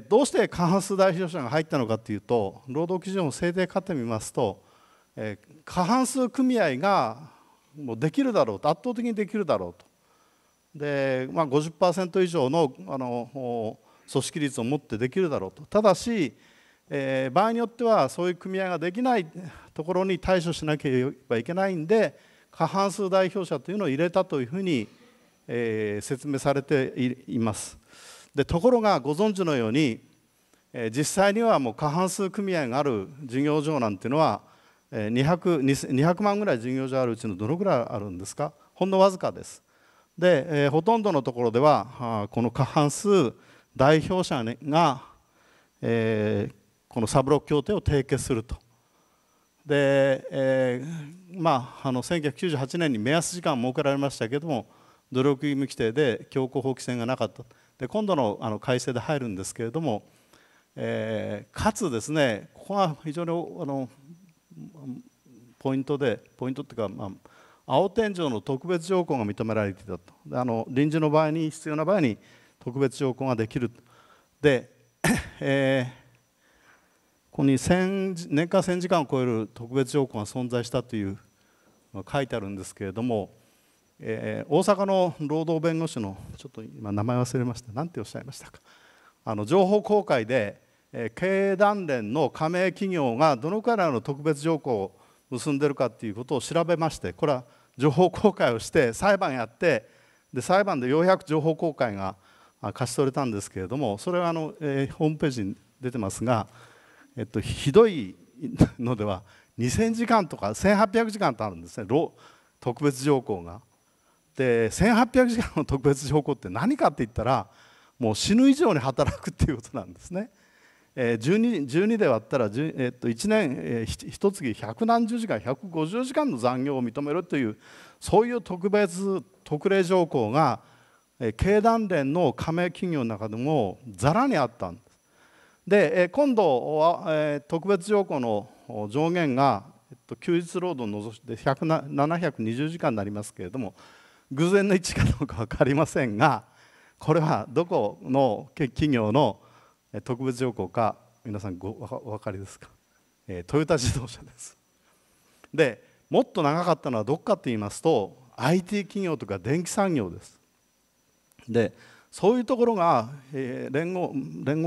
どうして過半数代表者が入ったのかというと、労働基準法制定過程を見ますと、過半数組合がもうできるだろうと、圧倒的にできるだろうと。で、50% 以上の組織率を持ってできるだろうと。ただし、場合によってはそういう組合ができないところに対処しなければいけないんで、過半数代表者というのを入れたというふうに、説明されています。で、ところがご存知のように、実際にはもう過半数組合がある事業場なんていうのは200万ぐらい事業場あるうちのどのぐらいあるんですか？ほんのわずかです。で、ほとんどのところではこの過半数代表者が、このサブロック協定を締結すると。で、1998年に目安時間設けられましたけれども、努力義務規定で強行法規制がなかった。で、今度の改正で入るんですけれども、かつですね、ここが非常にポイントっていうか、青天井の特別条項が認められていたと。臨時の場合に必要な場合に特別条項ができる。で、ここに年間1000時間を超える特別条項が存在したというのが書いてあるんですけれども、大阪の労働弁護士のちょっと今名前忘れました、何ておっしゃいましたか、情報公開で経営団連の加盟企業がどのくらいの特別条項を結んでるかということを調べまして、これは情報公開をして裁判やって、で裁判でようやく情報公開が勝ち取れたんですけれども、それはホームページに出てますが、ひどいのでは2000時間とか1800時間とあるんですね、特別条項が。で、1800時間の特別条項って何かって言ったら、もう死ぬ以上に働くっていうことなんですね。12で割ったら、1年1月100何十時間150時間の残業を認めるという、そういう特例条項が経団連の加盟企業の中でもざらにあったんです。で、今度は特別条項の上限が休日労働を除いて720時間になりますけれども、偶然の一致かどうか分かりませんが、これはどこの企業の特別条項か皆さんお分かりですか？トヨタ自動車です。で、もっと長かったのはどこかと言いますと IT 企業とか電気産業です。で、そういうところが、連合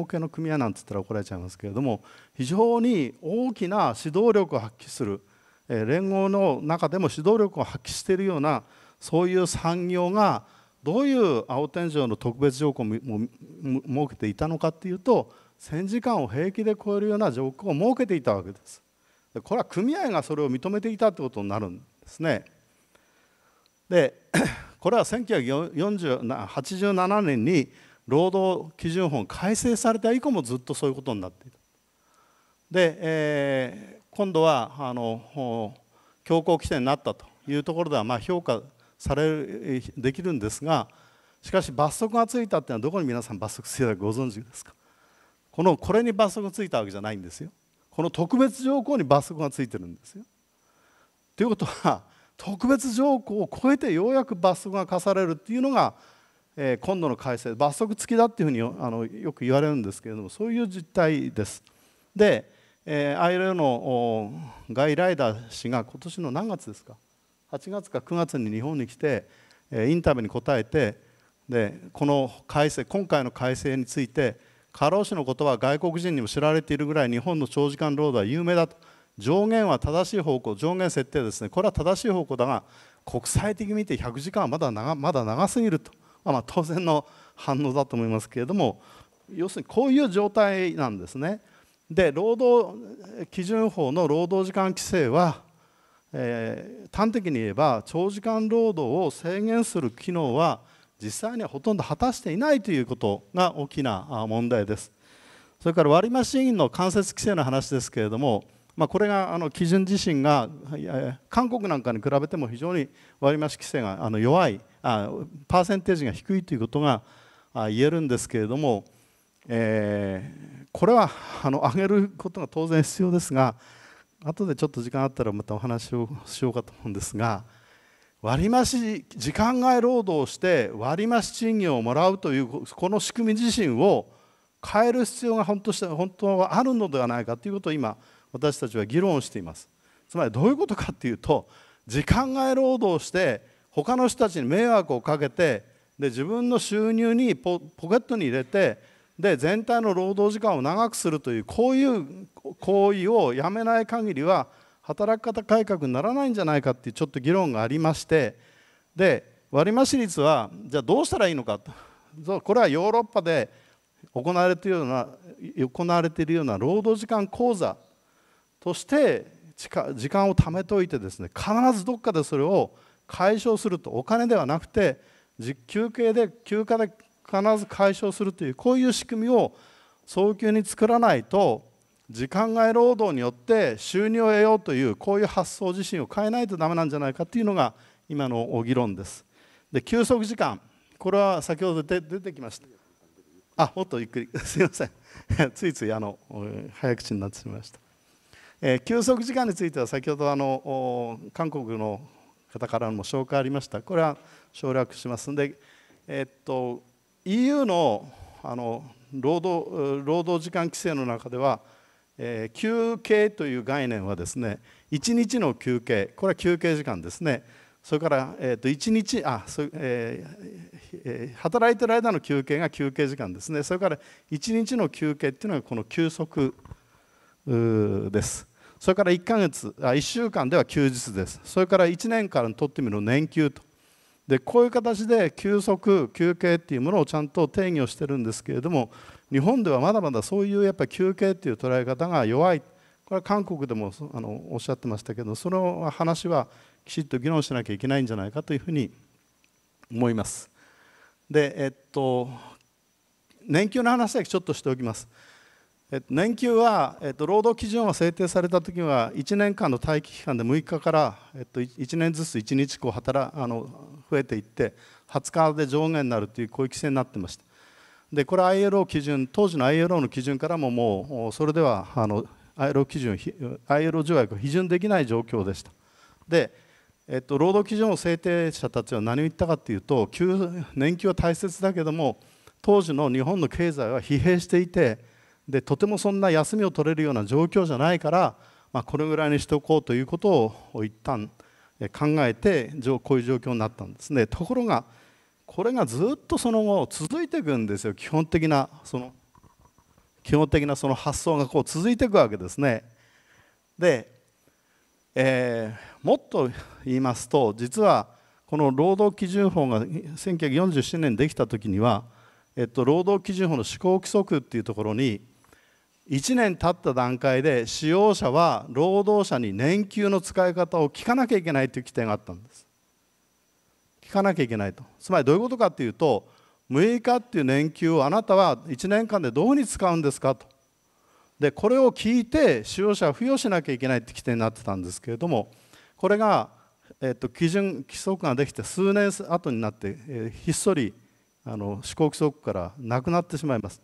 系の組合なんて言ったら怒られちゃいますけれども、非常に大きな指導力を発揮する、連合の中でも指導力を発揮しているようなそういう産業がどういう青天井の特別条項を設けていたのかというと、1000時間を平気で超えるような条項を設けていたわけです。これは組合がそれを認めていたということになるんですね。で、これは1987年に労働基準法が改正された以降もずっとそういうことになっている。で、今度は強行規制になったというところでは評価できるんですが、しかし罰則がついたっていうのはどこに皆さん罰則ついたかご存知ですか？これに罰則がついたわけじゃないんですよ。この特別条項に罰則がついてるんですよ。ということは特別条項を超えてようやく罰則が課されるっていうのが、今度の改正、罰則付きだっていうふうによく言われるんですけれども、そういう実態です。で、ILO のガイ・ライダー氏が今年の何月ですか、8月か9月に日本に来てインタビューに答えて、でこの改正、今回の改正について、過労死のことは外国人にも知られているぐらい日本の長時間労働は有名だと上限は正しい方向、上限設定ですね、これは正しい方向だが、国際的に見て100時間はまだ長すぎると、当然の反応だと思いますけれども、要するにこういう状態なんですね。で、労働基準法の労働時間規制は、端的に言えば長時間労働を制限する機能は実際にはほとんど果たしていないということが大きな問題です。それから割増賃金の間接規制の話ですけれども、これが基準自身が韓国なんかに比べても非常に割増規制が弱い、パーセンテージが低いということが言えるんですけれども、これは上げることが当然必要ですが、後でちょっと時間あったらまたお話をしようかと思うんですが、割増時間外労働をして割増賃金をもらうというこの仕組み自身を変える必要が本当はあるのではないかということを今私たちは議論しています。つまりどういうことかというと、時間外労働をして他の人たちに迷惑をかけて、で自分の収入にポケットに入れて、で全体の労働時間を長くするというこういう行為をやめない限りは働き方改革にならないんじゃないかっていうちょっと議論がありまして、で割増率はじゃあどうしたらいいのかと、これはヨーロッパで行われているような労働時間講座として時間を貯めておいてですね、必ずどっかでそれを解消すると、お金ではなくて休暇で必ず解消するというこういう仕組みを早急に作らないと、時間外労働によって収入を得ようというこういう発想自身を変えないとダメなんじゃないかというのが今の議論です。で、休息時間、これは先ほど出てきました。もっとゆっくりすいませんついつい早口になってしまいました。休息時間については先ほど韓国の方からも紹介ありました。これは省略しますので、EU の労働時間規制の中では、休憩という概念はですね、1日の休憩、これは休憩時間ですね。それから1日働いている間の休憩が休憩時間ですね。それから1日の休憩っていうのがこの休息です。それから1週間では休日です。それから1年間にとってみる年休と。でこういう形で休憩っていうものをちゃんと定義をしてるんですけれども、日本ではまだまだそういうやっぱり休憩っていう捉え方が弱い。これは韓国でもおっしゃってましたけど、その話はきちっと議論しなきゃいけないんじゃないかというふうに思います。で、年給の話だけちょっとしておきます。年給は、労働基準が制定されたときは1年間の待機期間で6日から、1年ずつ1日増えていって20日で上限になるというこういう規制になってました。でこれは ILO 基準、当時の ILO の基準からももうそれではILO 条約を批准できない状況でした。で、労働基準を制定者たちは何を言ったかというと、年給は大切だけども当時の日本の経済は疲弊していて、でとてもそんな休みを取れるような状況じゃないから、これぐらいにしておこうということを一旦考えてこういう状況になったんですね。ところがこれがずっとその後続いていくんですよ。基本的なその発想がこう続いていくわけですね。で、もっと言いますと、実はこの労働基準法が1947年にできた時には、労働基準法の施行規則っていうところに1年経った段階で使用者は労働者に年給の使い方を聞かなきゃいけないという規定があったんです。聞かなきゃいけないと。つまりどういうことかというと、6日っていう年給をあなたは1年間でどうに使うんですかと。でこれを聞いて使用者は付与しなきゃいけないって規定になってたんですけれども、これが、規則ができて数年後になって、ひっそり施行規則からなくなってしまいます。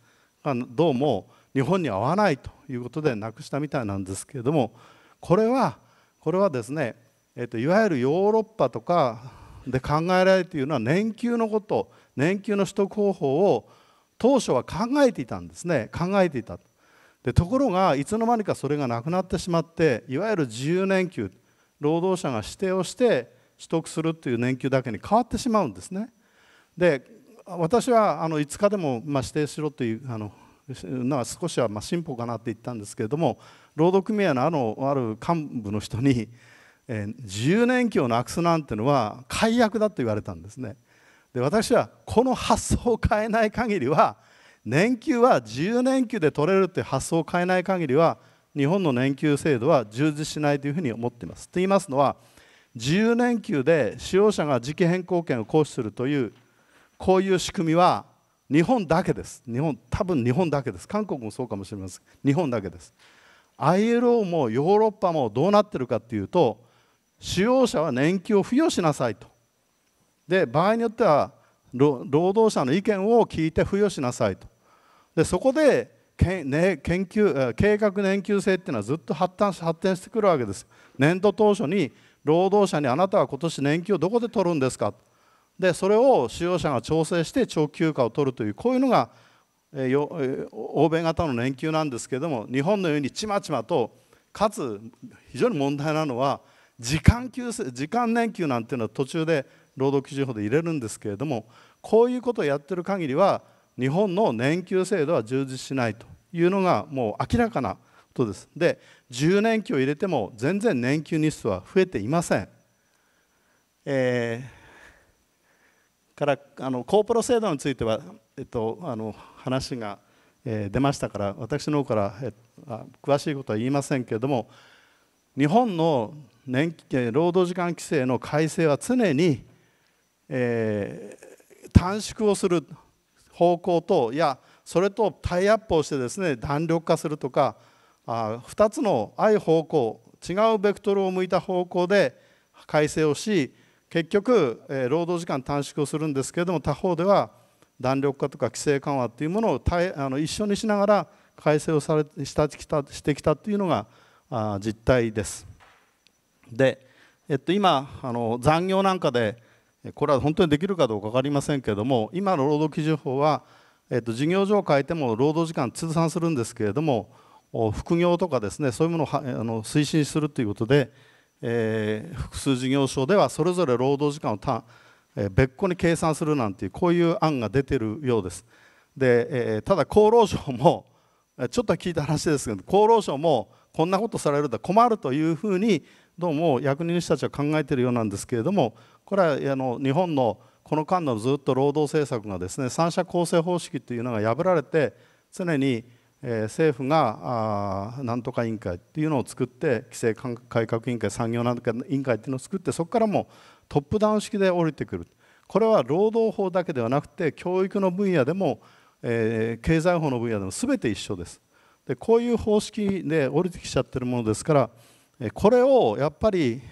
どうも日本に合わないということでなくしたみたいなんですけれども、これはですね、いわゆるヨーロッパとかで考えられているのは年給のこと、年給の取得方法を当初は考えていたんですね。考えていた。でところがいつの間にかそれがなくなってしまって、いわゆる自由年給、労働者が指定をして取得するという年給だけに変わってしまうんですね。で私は5日でも指定しろというのは少しは進歩かなって言ったんですけれども、労働組合のある幹部の人に、自由年金をなくすなんてのは改悪だと言われたんですね。で、私はこの発想を変えない限りは、年給は自由年給で取れるという発想を変えない限りは、日本の年給制度は充実しないというふうに思っています。と言いますのは、自由年給で使用者が時期変更権を行使するというこういう仕組みは日本だけです。多分日本だけです。韓国もそうかもしれません。日本だけです。ILO もヨーロッパもどうなってるかというと、使用者は年金を付与しなさいと。で、場合によっては労働者の意見を聞いて付与しなさいと。で、そこで計画年給制っていうのはずっと発展してくるわけです。年度当初に労働者にあなたは今年年金をどこで取るんですか。で、それを使用者が調整して長期休暇を取るという、こういうのが欧米型の年給なんですけれども、日本のようにちまちまと、かつ非常に問題なのは時間年給なんていうのは途中で労働基準法で入れるんですけれども、こういうことをやってる限りは日本の年給制度は充実しないというのがもう明らかなことです。で、10年期を入れても全然年給日数は増えていません。からコーポロ制度については、話が、出ましたから、私の方から、詳しいことは言いませんけれども、日本の労働時間規制の改正は常に、短縮をする方向と、いやそれとタイアップをしてですね、弾力化するとか、2つの相方向、違うベクトルを向いた方向で改正をし、結局労働時間短縮をするんですけれども、他方では弾力化とか規制緩和というものを一緒にしながら改正をしてきたというのが実態です。で、今残業なんかでこれは本当にできるかどうか分かりませんけれども、今の労働基準法は、事業所を変えても労働時間通算するんですけれども、副業とかですね、そういうものを推進するということで、複数事業所ではそれぞれ労働時間を別個に計算するなんていう、こういう案が出ているようです。で、ただ厚労省もちょっと聞いた話ですけど、厚労省もこんなことされると困るというふうにどうも役人たちは考えているようなんですけれども、これは日本のこの間のずっと労働政策がですね、三者構成方式というのが破られて、常に政府がなんとか委員会っていうのを作って、規制改革委員会、産業なんとか委員会っていうのを作って、そこからもトップダウン式で降りてくる。これは労働法だけではなくて、教育の分野でも、経済法の分野でも全て一緒です。で、こういう方式で降りてきちゃってるものですから、これをやっぱり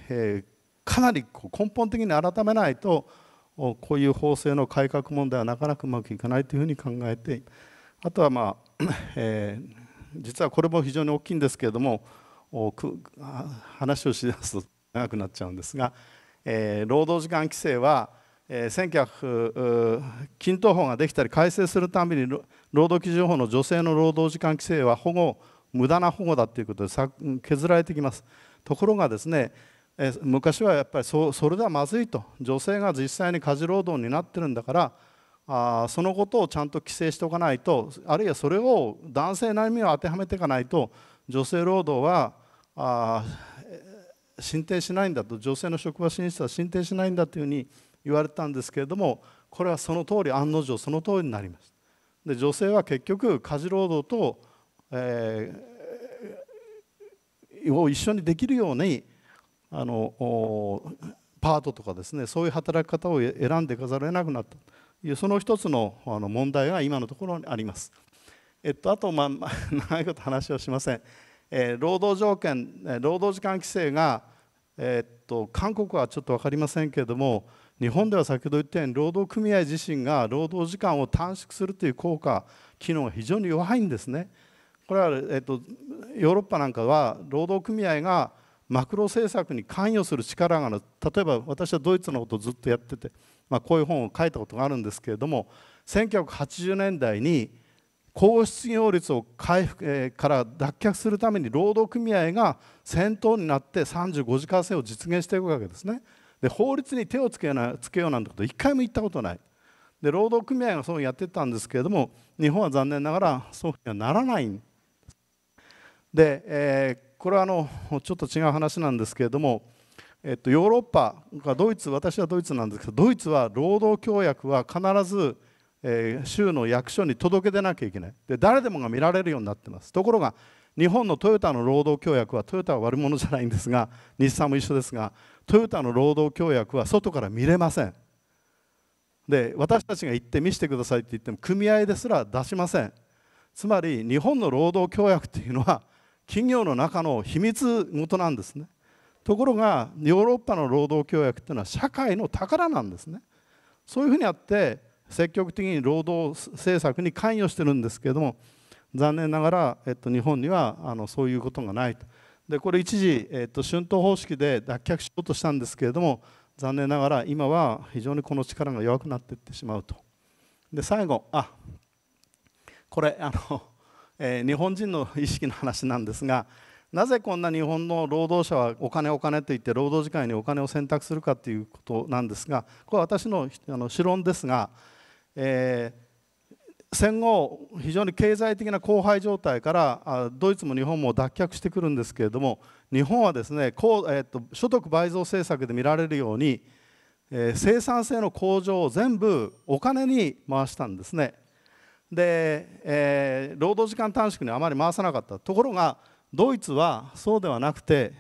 かなり根本的に改めないと、こういう法制の改革問題はなかなかうまくいかないというふうに考えて、あとは実はこれも非常に大きいんですけれども、話をしだすと長くなっちゃうんですが、労働時間規制は均等法ができたり改正するたびに労働基準法の女性の労働時間規制は無駄な保護だということで削られてきます。ところがですね、昔はやっぱりそれではまずいと、女性が実際に家事労働になってるんだから、そのことをちゃんと規制しておかないと、あるいはそれを男性並みを当てはめていかないと、女性労働は進展しないんだと、女性の職場進出は進展しないんだというふうに言われたんですけれども、これはその通り、案の定その通りになります。で、女性は結局家事労働と、を一緒にできるようにパートとかですね、そういう働き方を選んでいかざるを得なくなったという、その一つの問題が今のところにあります。あと長いこと話をしません。労働時間規制が、韓国はちょっと分かりませんけれども、日本では先ほど言ったように労働組合自身が労働時間を短縮するという機能が非常に弱いんですね。これは、ヨーロッパなんかは労働組合がマクロ政策に関与する力がある。例えば私はドイツのことをずっとやってて、こういう本を書いたことがあるんですけれども、1980年代に高失業率をから脱却するために労働組合が先頭になって35時間制を実現していくわけですね。で、法律に手をつけようなんてこと一回も言ったことない。で労働組合がそうやってたんですけれども、日本は残念ながらそうにはならないんで、これはちょっと違う話なんですけれども、ヨーロッパがドイツ、私はドイツなんですけど、ドイツは労働協約は必ず、州の役所に届け出なきゃいけない。で誰でもが見られるようになっています。ところが日本のトヨタの労働協約は、トヨタは悪者じゃないんですが、日産も一緒ですが、トヨタの労働協約は外から見れません。で私たちが行って見せてくださいって言っても組合ですら出しません。つまり日本の労働協約というのは企業の中の秘密元なんですね。ところがヨーロッパの労働協約というのは社会の宝なんですね。そういうふうにあって積極的に労働政策に関与してるんですけれども、残念ながら、日本にはそういうことがないと。でこれ一時、春闘方式で脱却しようとしたんですけれども、残念ながら今は非常にこの力が弱くなっていってしまうと。で最後、これ日本人の意識の話なんですが、なぜこんな日本の労働者はお金と言って労働時間にお金を選択するかということなんですが、これは私の主論ですが、戦後非常に経済的な荒廃状態からドイツも日本も脱却してくるんですけれども、日本はですね、所得倍増政策で見られるように、生産性の向上を全部お金に回したんですね。で、労働時間短縮にあまり回さなかった。ところがドイツはそうではなくて、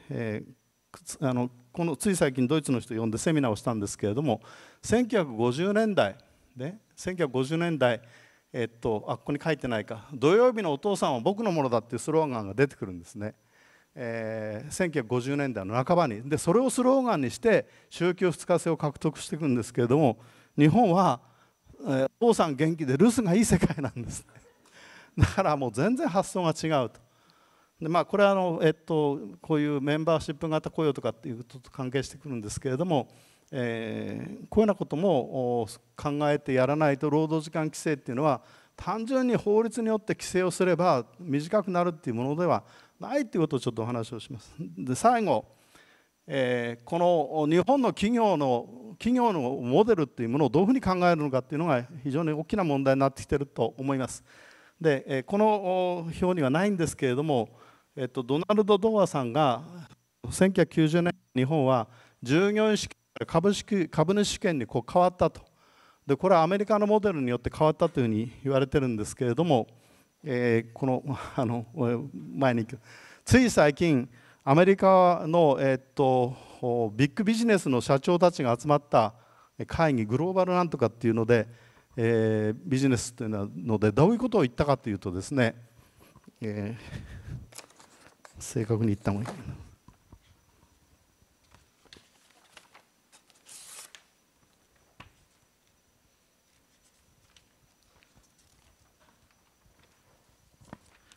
このつい最近ドイツの人を呼んでセミナーをしたんですけれども、1950年代で1950年代、ここに書いてないか、土曜日のお父さんは僕のものだっていうスローガンが出てくるんですね。1950年代の半ばに。でそれをスローガンにして週休2日制を獲得していくんですけれども、日本は、お父さん元気で留守がいい世界なんですね。だからもう全然発想が違うと。でこれはこういうメンバーシップ型雇用とかっていうことと関係してくるんですけれども、こういうようなことも考えてやらないと、労働時間規制っていうのは単純に法律によって規制をすれば短くなるっていうものではないっていうことをちょっとお話をします。で最後、この日本の企業のモデルっていうものをどういうふうに考えるのかっていうのが非常に大きな問題になってきていると思います。でこの表にはないんですけれども、ドナルド・ドアさんが1990年日本は従業員主権から株主主権に変わったと。でこれはアメリカのモデルによって変わったというふうに言われてるんですけれども、この前につい最近アメリカの、ビッグビジネスの社長たちが集まった会議、グローバルなんとかっていうので、ビジネスというのでどういうことを言ったかというとですね、正確に言った方がいいかな。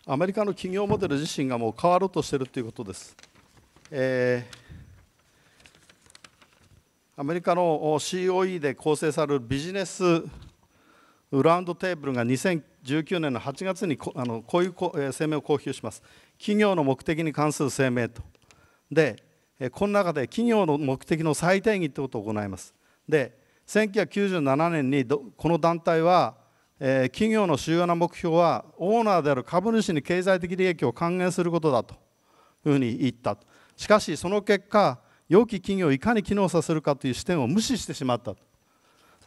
アメリカの企業モデル自身がもう変わろうとしているということです。アメリカの COE で構成されるビジネスラウンドテーブルが2019年の8月にこういう声明を公表します。企業の目的に関する声明と。で、この中で企業の目的の再定義ということを行います。で、1997年にこの団体は企業の主要な目標はオーナーである株主に経済的利益を還元することだというふうに言った。しかしその結果、良き企業をいかに機能させるかという視点を無視してしまった。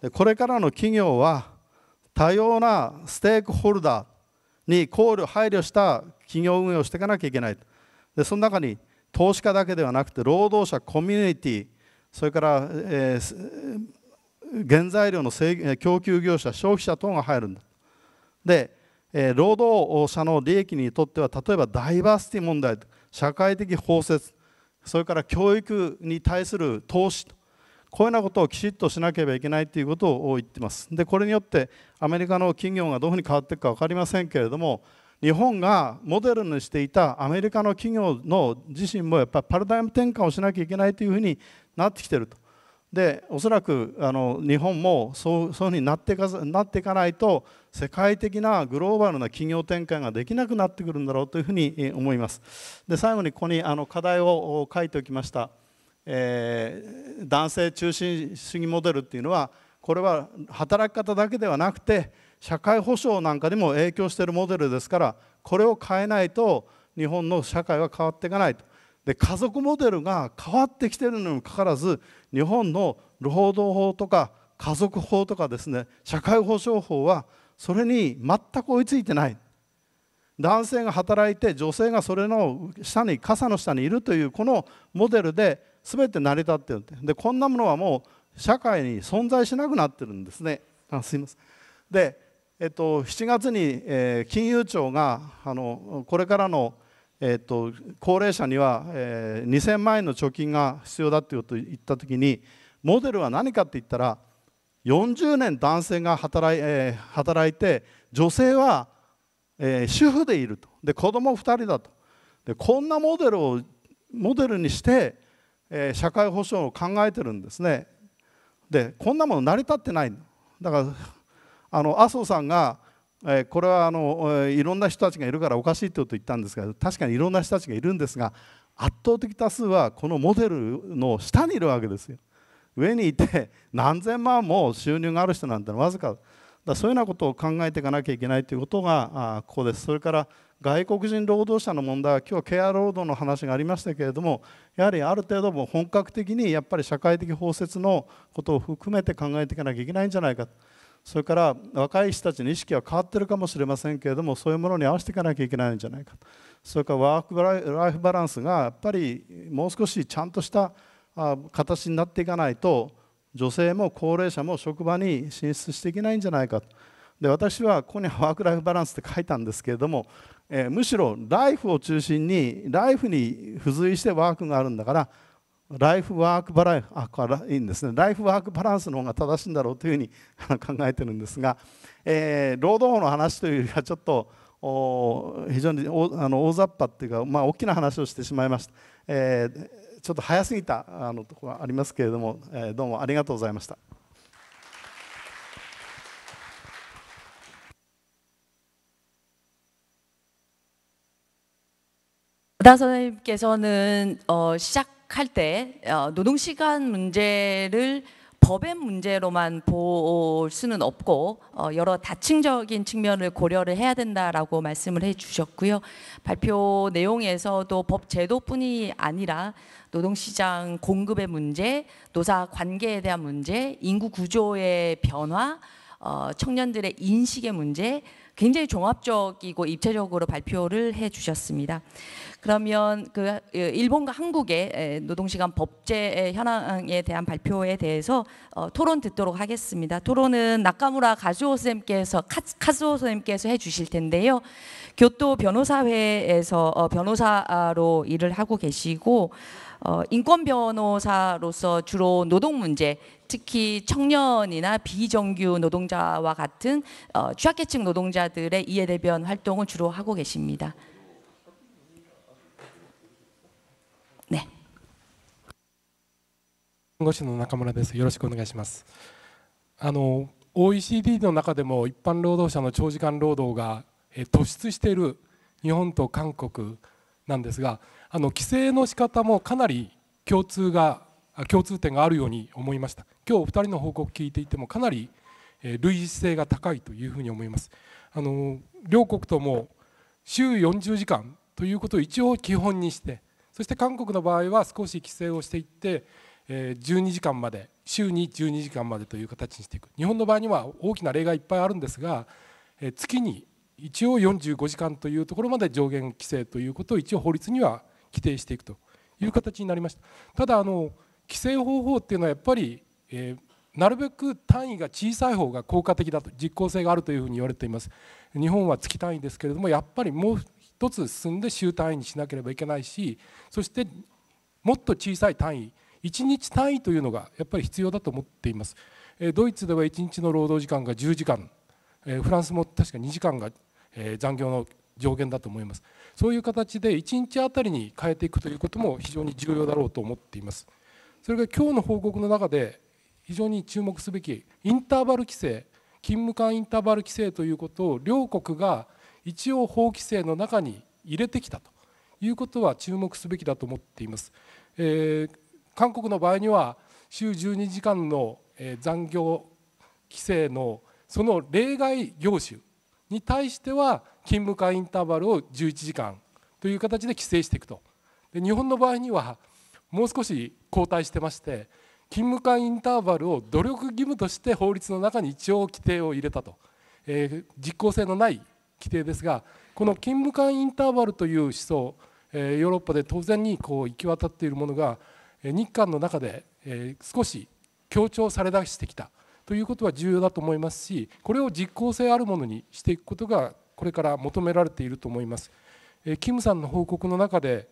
でこれからの企業は多様なステークホルダーに配慮した企業運営をしていかなきゃいけない。でその中に投資家だけではなくて労働者、コミュニティ、それから、原材料の供給業者、消費者等が入るんだ。で、労働者の利益にとっては例えばダイバーシティ問題、社会的包摂、それから教育に対する投資、こういうようなことをきちっとしなければいけないということを言っています。でこれによってアメリカの企業がどういうふうに変わっていくか分かりませんけれども、日本がモデルにしていたアメリカの企業の自身もやっぱりパラダイム転換をしなきゃいけないというふうになってきていると。でおそらく日本もそういうふうになっていかないと世界的なグローバルな企業展開ができなくなってくるんだろうというふうに思います。で最後にここに課題を書いておきました。男性中心主義モデルっていうのはこれは働き方だけではなくて社会保障なんかにも影響しているモデルですから、これを変えないと日本の社会は変わっていかないと。で、家族モデルが変わってきているのにもかかわらず、日本の労働法とか家族法とかですね、社会保障法はそれに全く追いついてない。男性が働いて女性がそれの下に、傘の下にいるというこのモデルで全て成り立っている。で、こんなものはもう社会に存在しなくなってるんですね。すいません。で、7月に、金融庁がこれからの、高齢者には、2000万円の貯金が必要だということを言ったときに、モデルは何かって言ったら、40年男性が働いて女性は主婦でいると。で、子供2人だと。で、こんなモデルにして、社会保障を考えてるんですね。で、こんなもの成り立ってない。だから麻生さんが、これはいろんな人たちがいるからおかしいってことを言ったんですが、確かにいろんな人たちがいるんですが、圧倒的多数はこのモデルの下にいるわけですよ。上にいて何千万も収入がある人なんてわずかだ。そういうようなことを考えていかなきゃいけないということがここです。それから外国人労働者の問題は、今日はケア労働の話がありましたけれども、やはりある程度も本格的にやっぱり社会的包摂のことを含めて考えていかなきゃいけないんじゃないか。それから若い人たちの意識は変わっているかもしれませんけれども、そういうものに合わせていかなきゃいけないんじゃないか。それからワークライフバランスがやっぱりもう少しちゃんとした形になっていかないと、女性も高齢者も職場に進出していけないんじゃないかと。で、私はここにワークライフバランスって書いたんですけれども、むしろライフを中心に、ライフに付随してワークがあるんだから、ライフワークバランス、これいいんですね、ライフワークバランスの方が正しいんだろうというふうに考えてるんですが、労働法の話というよりはちょっと非常に大雑把っていうか、大きな話をしてしまいました。ちょっと早すぎたところがありますけれども、どうもありがとうございました。다 선생님께서는 시작할 때 노동시간 문제를 법의 문제로만 볼 수는 없고 여러 다층적인 측면을 고려를 해야 된다라고 말씀을 해주셨고요. 발표 내용에서도 법 제도뿐이 아니라 노동시장 공급의 문제, 노사 관계에 대한 문제, 인구 구조의 변화, 청년들의 인식의 문제, 굉장히 종합적이고 입체적으로 발표를 해주셨습니다. 그러면 그 일본과 한국의 노동시간 법제 현황에 대한 발표에 대해서 토론 듣도록 하겠습니다. 토론은 나카무라 카즈오 선생님께서 해주실 텐데요. 교토 변호사회에서 변호사로 일을 하고 계시고 인권 변호사로서 주로 노동 문제, 특히 청년이나 비정규 노동자와 같은 취약계층 노동자들의 이해대변 활동을 주로 하고 계십니다. 네. 弁護士の中村です。よろしくお願いします。OECD の中でも一般労働者の長時間労働が突出している日本と韓国なんですが、規制の仕方もかなり共通点があるように思いました。今日お二人の報告を聞いていてもかなり類似性が高いというふうに思います。両国とも週40時間ということを一応基本にして、そして韓国の場合は少し規制をしていって12時間まで、週に12時間までという形にしていく。日本の場合には大きな例がいっぱいあるんですが、月に一応45時間というところまで上限規制ということを一応法律には規定していくという形になりました。ただ規制方法っていうのはやっぱり、なるべく単位が小さい方が効果的だと、実効性があるというふうに言われています。日本は月単位ですけれども、やっぱりもう一つ進んで週単位にしなければいけないし、そしてもっと小さい単位、1日単位というのがやっぱり必要だと思っています。ドイツでは1日の労働時間が10時間、フランスも確か2時間が残業の上限だと思います。そういう形で1日あたりに変えていくということも非常に重要だろうと思っています。それから今日の報告の中で非常に注目すべきインターバル規制、勤務間インターバル規制ということを両国が一応法規制の中に入れてきたということは注目すべきだと思っています。韓国の場合には週12時間の残業規制のその例外業種に対しては勤務間インターバルを11時間という形で規制していくと。で日本の場合にはもう少し後退してまして、勤務間インターバルを努力義務として法律の中に一応規定を入れたと、実効性のない規定ですが、この勤務間インターバルという思想、ヨーロッパで当然にこう行き渡っているものが日韓の中で少し強調されだしてきたということは重要だと思いますし、これを実効性あるものにしていくことがこれから求められていると思います。キムさんの報告の中で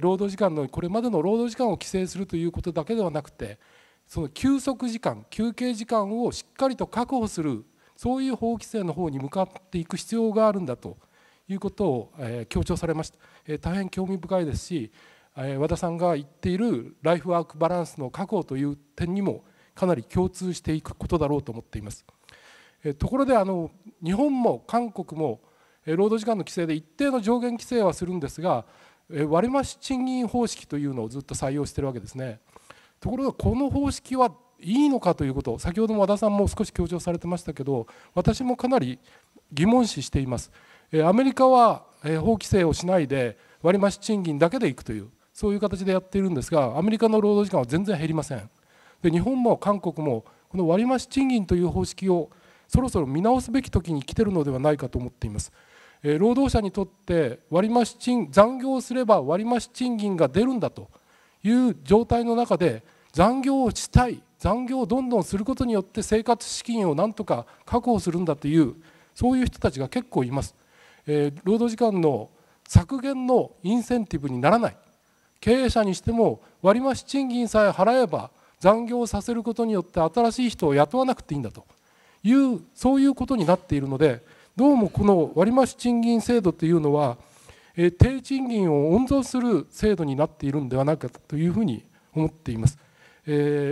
労働時間のこれまでの労働時間を規制するということだけではなくて、その休息時間、休憩時間をしっかりと確保する、そういう法規制の方に向かっていく必要があるんだということを強調されました。大変興味深いですし、和田さんが言っているライフワークバランスの確保という点にもかなり共通していくことだろうと思っています。ところで日本も韓国も労働時間の規制で一定の上限規制はするんですが、割増賃金方式というのをずっと採用しているわけですね。ところがこの方式はいいのかということ、先ほども和田さんも少し強調されてましたけど、私もかなり疑問視しています。アメリカは法規制をしないで割増賃金だけでいくという、そういう形でやっているんですが、アメリカの労働時間は全然減りません。で日本も韓国もこの割増賃金という方式をそろそろ見直すべき時に来ているのではないかと思っています。労働者にとって残業すれば割増賃金が出るんだという状態の中で、残業をしたい、残業をどんどんすることによって生活資金をなんとか確保するんだという、そういう人たちが結構います。労働時間の削減のインセンティブにならない、経営者にしても割増賃金さえ払えば残業をさせることによって新しい人を雇わなくていいんだという、そういうことになっているので、どうもこの割増賃金制度というのは低賃金を温存する制度になっているのではないかというふうに思っています。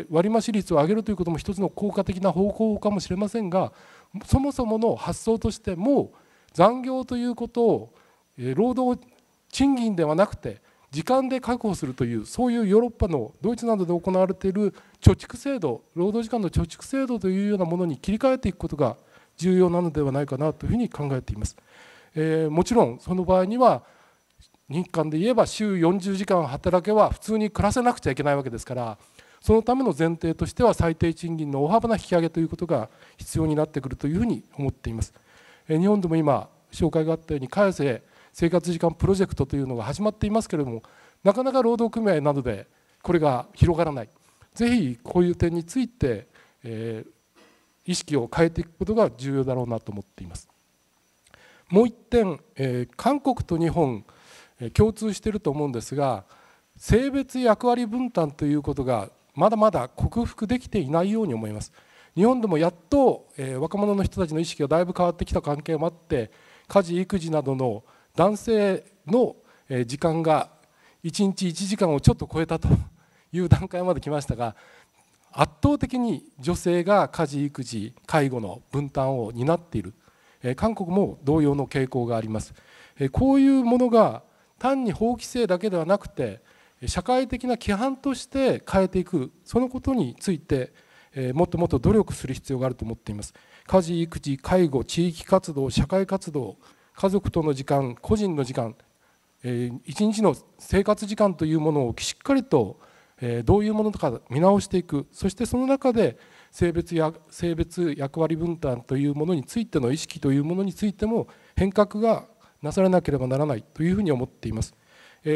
割増率を上げるということも一つの効果的な方法かもしれませんが、そもそもの発想としても残業ということを労働賃金ではなくて時間で確保するという、そういうヨーロッパのドイツなどで行われている貯蓄制度、労働時間の貯蓄制度というようなものに切り替えていくことが重要なのではないかなというふうに考えています。もちろんその場合には日韓で言えば週40時間働けば普通に暮らせなくちゃいけないわけですから、そのための前提としては最低賃金の大幅な引き上げということが必要になってくるというふうに思っています。日本でも今紹介があったように返せ生活時間プロジェクトというのが始まっていますけれども、なかなか労働組合などでこれが広がらない。ぜひこういう点について、意識を変えていくことが重要だろうなと思っています。もう一点、韓国と日本共通していると思うんですが、性別役割分担ということがまだまだ克服できていないように思います。日本でもやっと、若者の人たちの意識がだいぶ変わってきた関係もあって、家事育児などの男性の時間が1日1時間をちょっと超えたという段階まで来ましたが、圧倒的に女性が家事育児介護の分担を担っている。韓国も同様の傾向があります。こういうものが単に法規制だけではなくて社会的な規範として変えていく、そのことについてもっともっと努力する必要があると思っています。家事育児介護地域活動社会活動、家族との時間、個人の時間、一日の生活時間というものをしっかりとどういうものか見直していく。そしてその中で性別役割分担というものについての意識というものについても変革がなされなければならないというふうに思っています。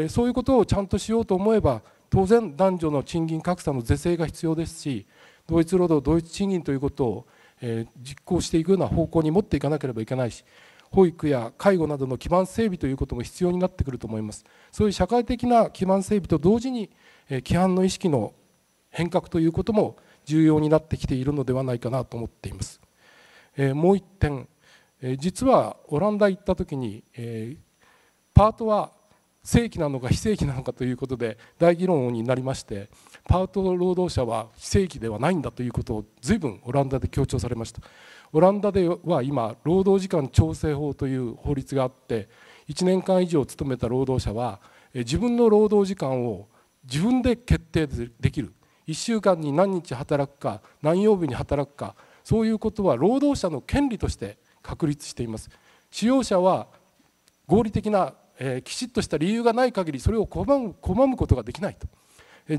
そういうことをちゃんとしようと思えば、当然男女の賃金格差の是正が必要ですし、同一労働同一賃金ということを実行していくような方向に持っていかなければいけないし、保育や介護などの基盤整備ということも必要になってくると思います。そういう社会的な基盤整備と同時に規範の意識の変革ということも重要になってきているのではないかなと思っています。もう一点、実はオランダ行った時にパートは正規なのか非正規なのかということで大議論になりまして、パート労働者は非正規ではないんだということを随分オランダで強調されました。オランダでは今労働時間調整法という法律があって、1年間以上勤めた労働者は自分の労働時間を自分で決定できる。1週間に何日働くか何曜日に働くか、そういうことは労働者の権利として確立しています。使用者は合理的な、きちっとした理由がない限りそれを拒むことができないと。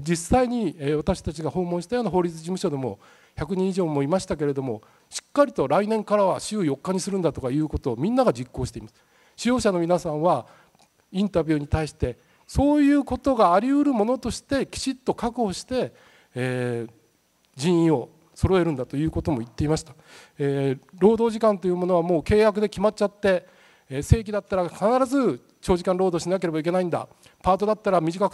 実際に私たちが訪問したような法律事務所でも100人以上もいましたけれども、しっかりと来年からは週4日にするんだとかいうことをみんなが実行しています。使用者の皆さんはインタビューに対してそういうことがあり得るものとしてきちっと確保して、人員を揃えるんだということも言っていました。労働時間というものはもう契約で決まっちゃって、正規だったら必ず長時間労働しなければいけないんだ、パートだったら短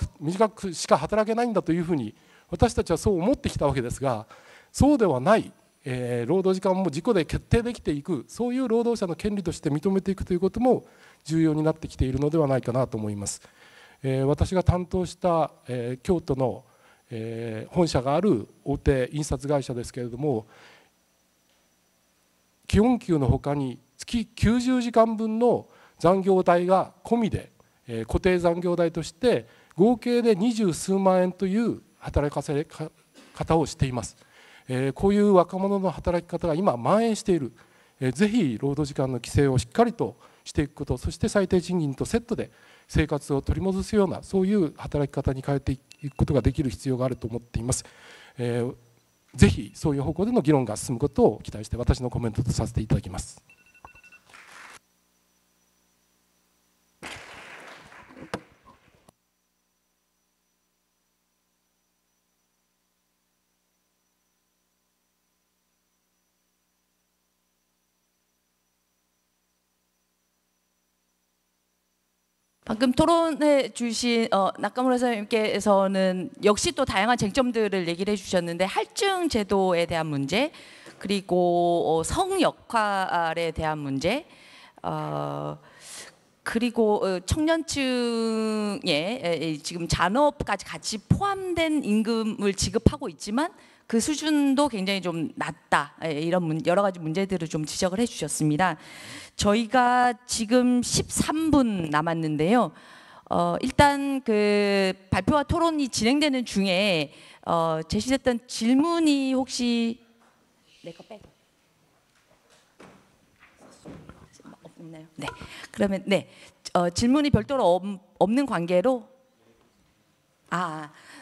くしか働けないんだというふうに私たちはそう思ってきたわけですが、そうではない、労働時間も自己で決定できていく、そういう労働者の権利として認めていくということも重要になってきているのではないかなと思います。私が担当した、京都の、本社がある大手印刷会社ですけれども、基本給のほかに月90時間分の残業代が込みで、固定残業代として合計で20数万円という働かせ方をしています。こういう若者の働き方が今蔓延している。ぜひ労働時間の規制をしっかりとしていくこと、そして最低賃金とセットで生活を取り戻すようなそういう働き方に変えていくことができる必要があると思っています。ぜひそういう方向での議論が進むことを期待して私のコメントとさせていただきます。방금 토론해 주신 나카무라 선생님께서는 역시 또 다양한 쟁점들을 얘기를 해주셨는데, 할증 제도에 대한 문제, 그리고 성역할에 대한 문제, 그리고 청년층에 지금 잔업까지 같이 포함된 임금을 지급하고 있지만 그 수준도 굉장히 좀 낮다, 이런 여러 가지 문제들을 좀 지적을 해주셨습니다. 저희가 지금 13분 남았는데요. 일단 그 발표와 토론이 진행되는 중에 제시됐던 질문이 혹시 내 거 빼고 없나요? 네. 그러면 네. 질문이 별도로 없는 관계로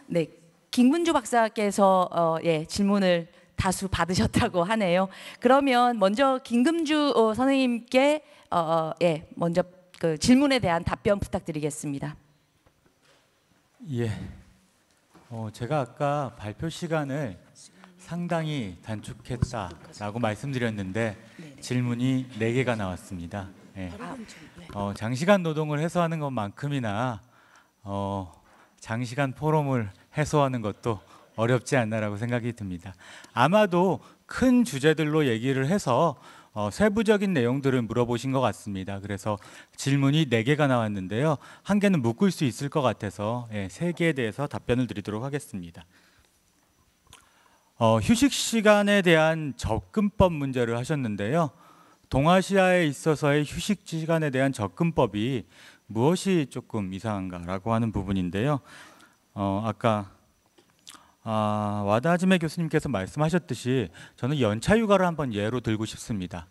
네. 김문주 박사께서 예, 질문을 다수 받으셨다고 하네요. 그러면 먼저 김금주 선생님께 예, 먼저 그 질문에 대한 답변 부탁드리겠습니다. 예. 제가 아까 발표 시간을 상당히 단축했다라고 말씀드렸는데 질문이 4개가 나왔습니다. 예. 장시간 노동을 해소하는 것만큼이나 장시간 포럼을 해소하는 것도 어렵지 않나라고 생각이 듭니다. 아마도 큰 주제들로 얘기를 해서 세부적인 내용들을 물어보신 것 같습니다. 그래서 질문이 4개가 나왔는데요. 1개는 묶을 수 있을 것 같아서 3개에 대해서 답변을 드리도록 하겠습니다. 휴식 시간에 대한 접근법 문제를 하셨는데요. 동아시아에 있어서의 휴식 시간에 대한 접근법이 무엇이 조금 이상한가라고 하는 부분인데요. 아까 와다 하지메 교수님께서 말씀하셨듯이 저는 연차 휴가를 한번 예로 들고 싶습니다.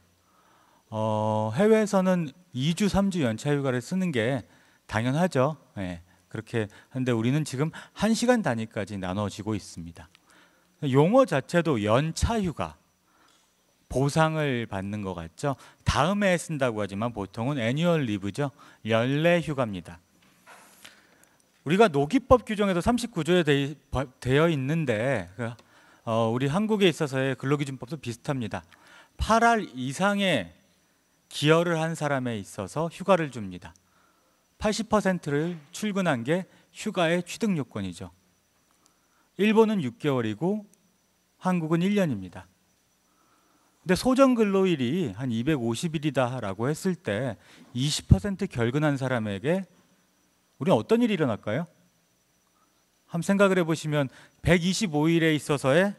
해외에서는 2주, 3주 연차 휴가를 쓰는 게 당연하죠. 예, 그렇게 하는데 우리는 지금 1시간 단위까지 나눠지고 있습니다. 용어 자체도 연차 휴가, 보상을 받는 것 같죠. 다음에 쓴다고 하지만 보통은 애니얼 리브죠. 연례 휴가입니다. 우리가 노기법 규정에도 39조에 되어 있는데 우리 한국에 있어서의 근로기준법도 비슷합니다. 8할 이상의 기여를 한 사람에 있어서 휴가를 줍니다. 80%를 출근한 게 휴가의 취득 요건이죠. 일본은 6개월이고 한국은 1년입니다. 근데 소정 근로일이 한 250일이다라고 했을 때 20% 결근한 사람에게 우리는 어떤 일이 일어날까요? 한번 생각을 해보시면 125일에 있어서의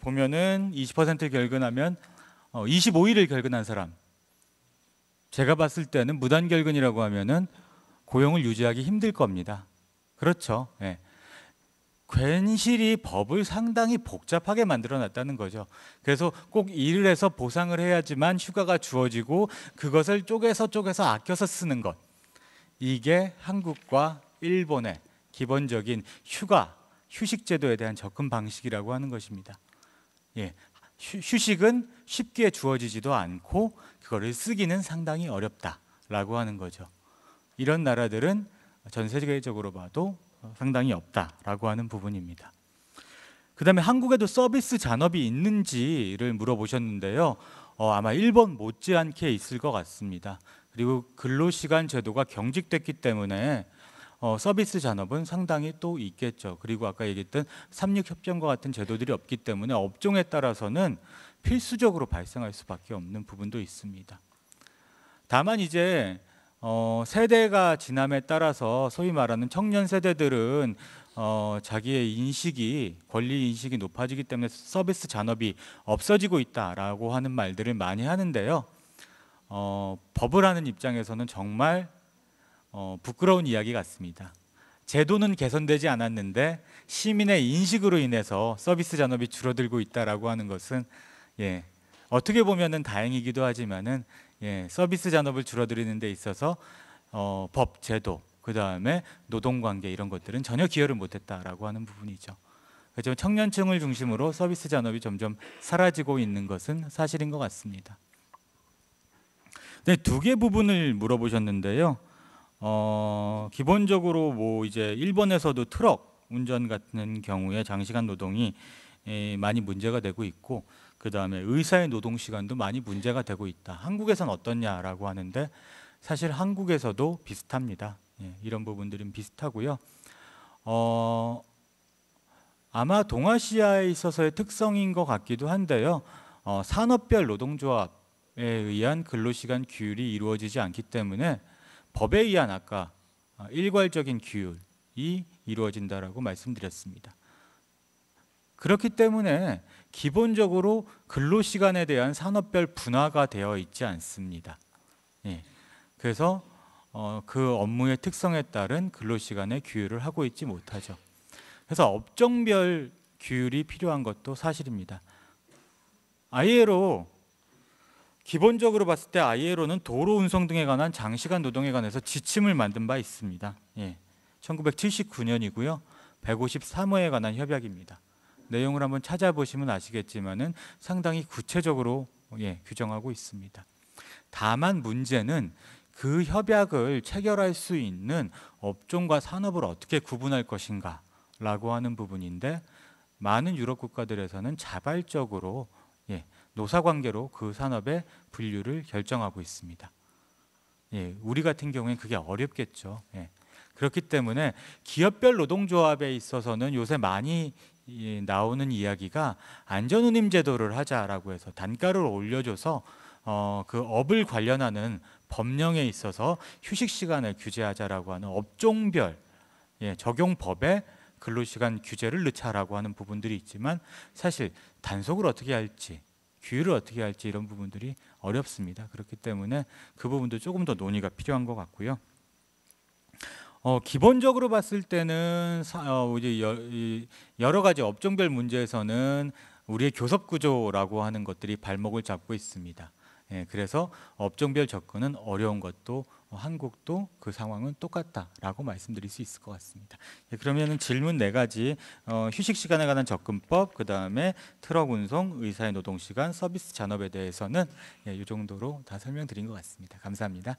보면은 20% 결근하면 25일을 결근한 사람, 제가 봤을 때는 무단 결근이라고 하면은 고용을 유지하기 힘들 겁니다. 그렇죠. 예. 괜시리 법을 상당히 복잡하게 만들어 놨다는 거죠. 그래서 꼭 일을 해서 보상을 해야지만 휴가가 주어지고 그것을 쪼개서 아껴서 쓰는 것. 이게 한국과 일본의 기본적인 휴식 제도에 대한 접근 방식이라고 하는 것입니다. 예, 휴식은 쉽게 주어지지도 않고 그거를 쓰기는 상당히 어렵다라고 하는 거죠. 이런 나라들은 전 세계적으로 봐도 상당히 없다라고 하는 부분입니다. 그 다음에 한국에도 서비스 잔업이 있는지를 물어보셨는데요. 아마 일본 못지않게 있을 것 같습니다. 그리고 근로시간 제도가 경직됐기 때문에 서비스 잔업은 상당히 또 있겠죠. 그리고 아까 얘기했던 삼육협정과 같은 제도들이 없기 때문에 업종에 따라서는 필수적으로 발생할 수밖에 없는 부분도 있습니다. 다만 이제 세대가 지남에 따라서 소위 말하는 청년 세대들은 자기의 권리 인식이 높아지기 때문에 서비스 잔업이 없어지고 있다라고 하는 말들을 많이 하는데요. 법을 하는 입장에서는 정말 부끄러운 이야기 같습니다. 제도는 개선되지 않았는데 시민의 인식으로 인해서 서비스 잔업이 줄어들고 있다라고 하는 것은 어떻게 보면은 다행이기도 하지만은 서비스 잔업을 줄어들이는 데 있어서 법, 제도, 그 다음에 노동관계 이런 것들은 전혀 기여를 못했다라고 하는 부분이죠. 그래서 청년층을 중심으로 서비스 잔업이 점점 사라지고 있는 것은 사실인 것 같습니다. 네, 두 개 부분을 물어보셨는데요. 기본적으로 뭐 이제 일본에서도 트럭 운전 같은 경우에 장시간 노동이 많이 문제가 되고 있고, 그 다음에 의사의 노동 시간도 많이 문제가 되고 있다. 한국에서는 어떻냐라고 하는데 사실 한국에서도 비슷합니다. 이런 부분들은 비슷하고요. 아마 동아시아에 있어서의 특성인 것 같기도 한데요. 산업별 노동조합에 의한 근로시간 규율이 이루어지지 않기 때문에 법에 의한 아까 일괄적인 규율이 이루어진다라고 말씀드렸습니다. 그렇기 때문에 기본적으로 근로시간에 대한 산업별 분화가 되어 있지 않습니다. 그래서 그 업무의 특성에 따른 근로시간의 규율을 하고 있지 못하죠. 그래서 업종별 규율이 필요한 것도 사실입니다. ILO, 기본적으로 봤을 때 ILO는 도로 운송 등에 관한 장시간 노동에 관해서 지침을 만든 바 있습니다. 1979년이고요. 153호에 관한 협약입니다. 내용을 한번 찾아보시면 아시겠지만은 상당히 구체적으로 규정하고 있습니다. 다만 문제는 그 협약을 체결할 수 있는 업종과 산업을 어떻게 구분할 것인가 라고 하는 부분인데, 많은 유럽 국가들에서는 자발적으로 노사관계로 그 산업의 분류를 결정하고 있습니다. 우리 같은 경우에는 그게 어렵겠죠. 그렇기 때문에 기업별 노동조합에 있어서는 요새 많이 나오는 이야기가 안전운임 제도를 하자라고 해서 단가를 올려줘서 그 업을 관련하는 법령에 있어서 휴식 시간을 규제하자라고 하는 업종별 적용법에 근로시간 규제를 넣자라고 하는 부분들이 있지만, 사실 단속을 어떻게 할지, 규율을 어떻게 할지 이런 부분들이 어렵습니다. 그렇기 때문에 그 부분도 조금 더 논의가 필요한 것 같고요. 기본적으로 봤을 때는 이제 여러 가지 업종별 문제에서는 우리의 교섭 구조라고 하는 것들이 발목을 잡고 있습니다. 그래서 업종별 접근은 어려운 것도 한국도 그 상황은 똑같다라고 말씀드릴 수 있을 것 같습니다. 그러면은 질문 4가지, 휴식 시간에 관한 접근법, 그 다음에 트럭 운송, 의사의 노동 시간, 서비스 잔업에 대해서는 이 정도로 다 설명드린 것 같습니다. 감사합니다.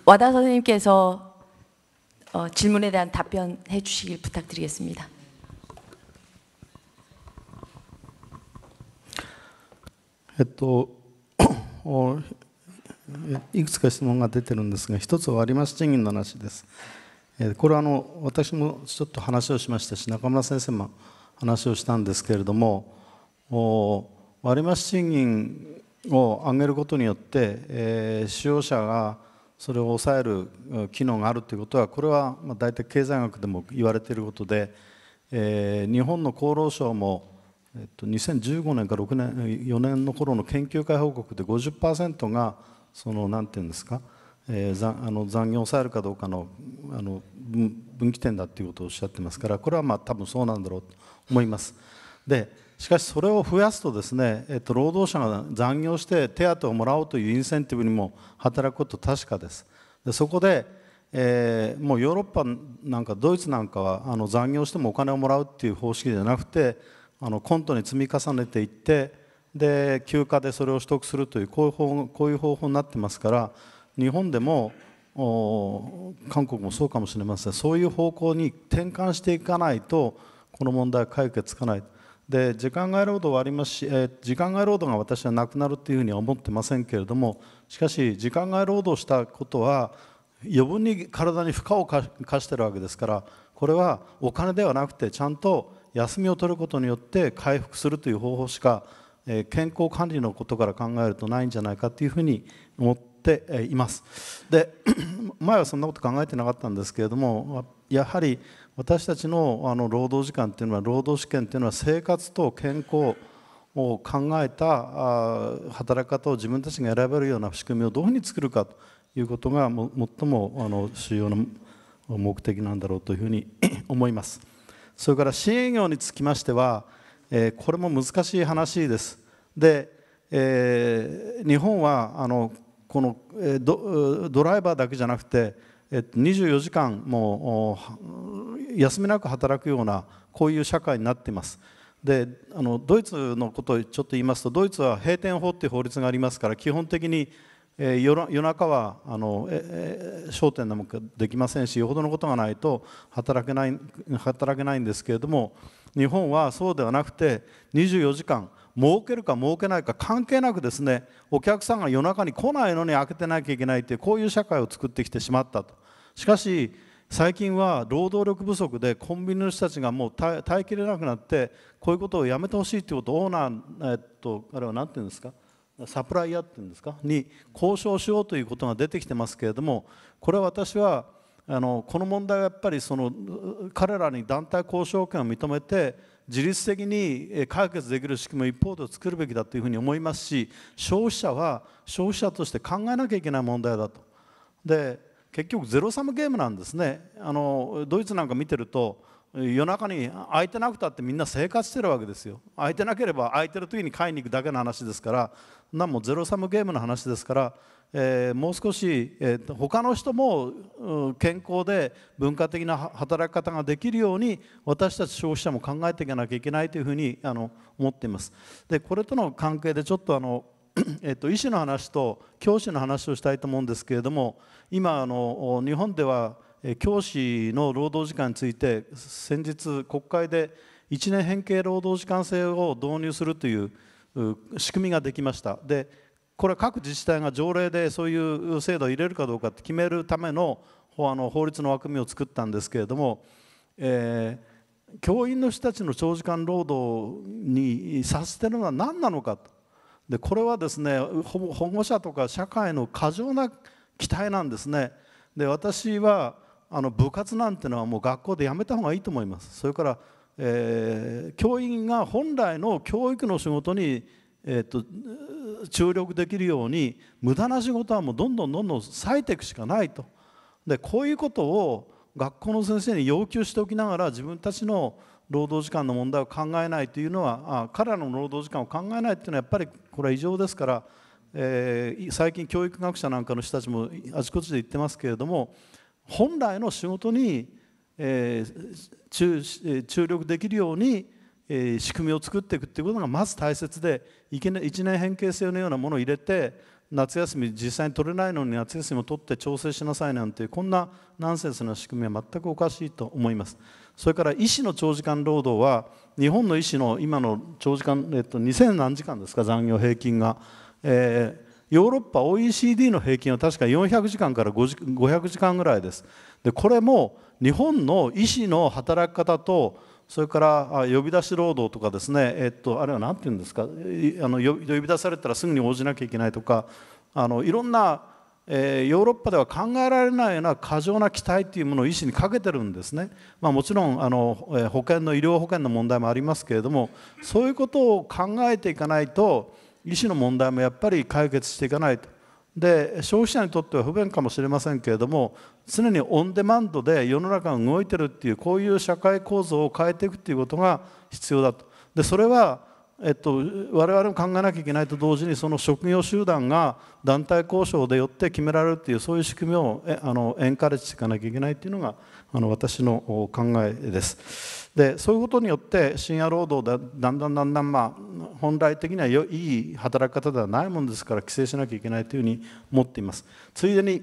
와다 선생님께서 질문에 대한 답변해 주시길 부탁드리겠습니다.いくつか質問が出てるんですが、一つは割増賃金の話です。これは私もちょっと話をしましたし、中村先生も話をしたんですけれども、割増賃金を上げることによって、使用者がそれを抑える機能があるということは、これは大体経済学でも言われていることで、日本の厚労省も2015年か6年4年の頃の研究会報告で 50% がその何て言うんですか、残業を抑えるかどうかの分岐点だということをおっしゃってますから、これはまあ多分そうなんだろうと思います。でしかしそれを増やすとですね、労働者が残業して手当をもらおうというインセンティブにも働くこと確かです。でそこで、もうヨーロッパなんかドイツなんかは残業してもお金をもらうっていう方式じゃなくて、コントに積み重ねていって、で休暇でそれを取得するというこういう方法になってますから、日本でも韓国もそうかもしれません。そういう方向に転換していかないとこの問題は解決つかない。で時間外労働はありますし、時間外労働が私はなくなるというふうには思ってませんけれども、しかし時間外労働したことは余分に体に負荷を課しているわけですから、これはお金ではなくてちゃんと休みを取ることによって回復するという方法しか、健康管理のことから考えるとないんじゃないかというふうに思っています。で前はそんなこと考えてなかったんですけれども、やはり私たちの労働時間というのは、労働試験というのは生活と健康を考えた働き方を自分たちが選べるような仕組みをどういうふうに作るかということが最も主要な目的なんだろうというふうに思います。それから新営業につきましては、これも難しい話です。で、日本はこのドライバーだけじゃなくて24時間もう休みなく働くようなこういう社会になっています。でドイツのことをちょっと言いますと、ドイツは閉店法という法律がありますから、基本的に夜中は商店なんかできませんし、よほどのことがないと働けないんですけれども、日本はそうではなくて24時間儲けるか儲けないか関係なくですね、お客さんが夜中に来ないのに開けてなきゃいけないという、こういう社会を作ってきてしまったと。しかし最近は労働力不足でコンビニの人たちがもう耐えきれなくなって、こういうことをやめてほしいということをオーナー、あれは何て言うんですか、サプライヤーっていうんですかに交渉しようということが出てきてますけれども、これは私はこの問題はやっぱり彼らに団体交渉権を認めて自律的に解決できる仕組みを一方で作るべきだというふうに思いますし、消費者は消費者として考えなきゃいけない問題だと。で結局ゼロサムゲームなんですね。ドイツなんか見てると夜中に空いてなくたってみんな生活してるわけですよ。空いてなければ空いてる時に買いに行くだけの話ですから、なんもゼロサムゲームの話ですから、もう少し、他の人も健康で文化的な働き方ができるように私たち消費者も考えていかなきゃいけないというふうに思っています。でこれとの関係でちょっと医師の話と教師の話をしたいと思うんですけれども、今日本では教師の労働時間について先日国会で1年変形労働時間制を導入するという仕組みができました。でこれは各自治体が条例でそういう制度を入れるかどうかって決めるための法律の枠組みを作ったんですけれども、教員の人たちの長時間労働にさせてるのは何なのかと。でこれはですね、保護者とか社会の過剰な期待なんですね。で私は部活なんてのはもう学校でやめた方がいいと思います。それから、教員が本来の教育の仕事に、注力できるように無駄な仕事はもうどんどん割いていくしかないと。でこういうことを学校の先生に要求しておきながら自分たちの労働時間の問題を考えないというのは、彼らの労働時間を考えないというのはやっぱりこれは異常ですから、最近教育学者なんかの人たちもあちこちで言ってますけれども、本来の仕事に、注力できるように、仕組みを作っていくということがまず大切で、1年変形制のようなものを入れて夏休み実際に取れないのに夏休みを取って調整しなさいなんていうこんなナンセンスな仕組みは全くおかしいと思います。それから医師の長時間労働は日本の医師の今の長時間、2000何時間ですか、残業平均が、ヨーロッパ OECD の平均は確か400時間から500時間ぐらいです。でこれも日本の医師の働き方と、それから呼び出し労働とかですね、あれは何て言うんですか、呼び出されたらすぐに応じなきゃいけないとか、いろんなヨーロッパでは考えられないような過剰な期待というものを医師にかけてるんですね。もちろん医療保険の問題もありますけれども、そういうことを考えていかないと医師の問題もやっぱり解決していかないと。で消費者にとっては不便かもしれませんけれども、常にオンデマンドで世の中が動いてるっていう、こういう社会構造を変えていくっていうことが必要だと。でそれは我々も考えなきゃいけないと同時に、その職業集団が団体交渉でよって決められるっていう、そういう仕組みをエンカレッジしていかなきゃいけないっていうのが私の考えです。でそういうことによって深夜労働でだんだん本来的にはいい働き方ではないものですから、規制しなきゃいけないというふうに思っています。ついでに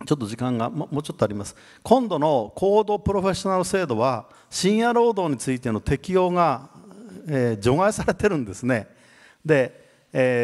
ちょっと時間がもうちょっとあります。今度の高度プロフェッショナル制度は深夜労働についての適用が除外されてるんですね。で、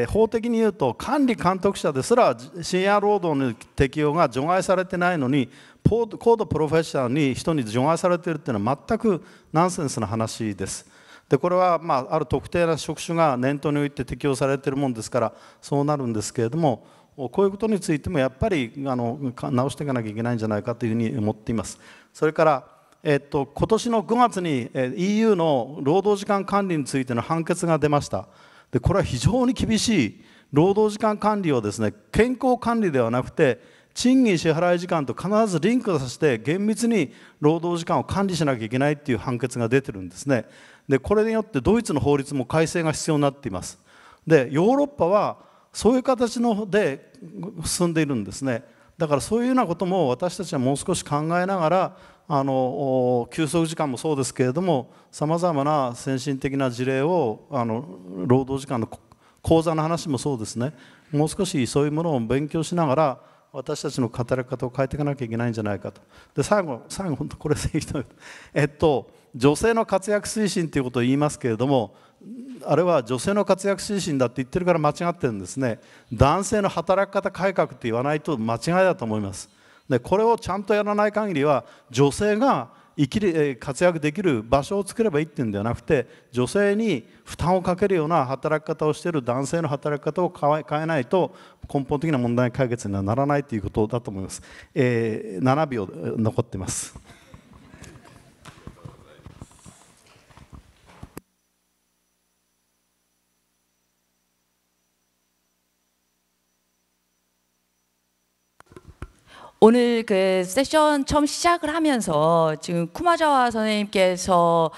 法的に言うと管理監督者ですら深夜労働の適用が除外されてないのに、高度プロフェッショナルに人に除外されているというのは全くナンセンスな話です。でこれはある特定な職種が念頭に置いて適用されているものですからそうなるんですけれども、こういうことについてもやっぱり直していかなきゃいけないんじゃないかというふうに思っています。それから今年の5月に EU の労働時間管理についての判決が出ました。でこれは非常に厳しい労働時間管理をですね、健康管理ではなくて賃金支払い時間と必ずリンクさせて厳密に労働時間を管理しなきゃいけないという判決が出てるんですね。でこれによってドイツの法律も改正が必要になっています。でヨーロッパはそういう形ので進んでいるんですね。だからそういうようなことも私たちはもう少し考えながら、休息時間もそうですけれども、さまざまな先進的な事例を労働時間の講座の話もそうですね、もう少しそういうものを勉強しながら私たちの働き方を変えていかなきゃいけないんじゃないかと。で最後本当これ女性の活躍推進ということを言いますけれども、あれは女性の活躍推進だって言ってるから間違ってるんですね。男性の働き方改革って言わないと間違いだと思います。でこれをちゃんとやらない限りは女性が活躍できる場所を作ればいいっていうんではなくて、女性に負担をかけるような働き方をしている男性の働き方を変えないと根本的な問題解決にはならないということだと思います。7秒残っています。오늘 그 세션 처음 시작을 하면서 지금 쿠마자와 선생님께서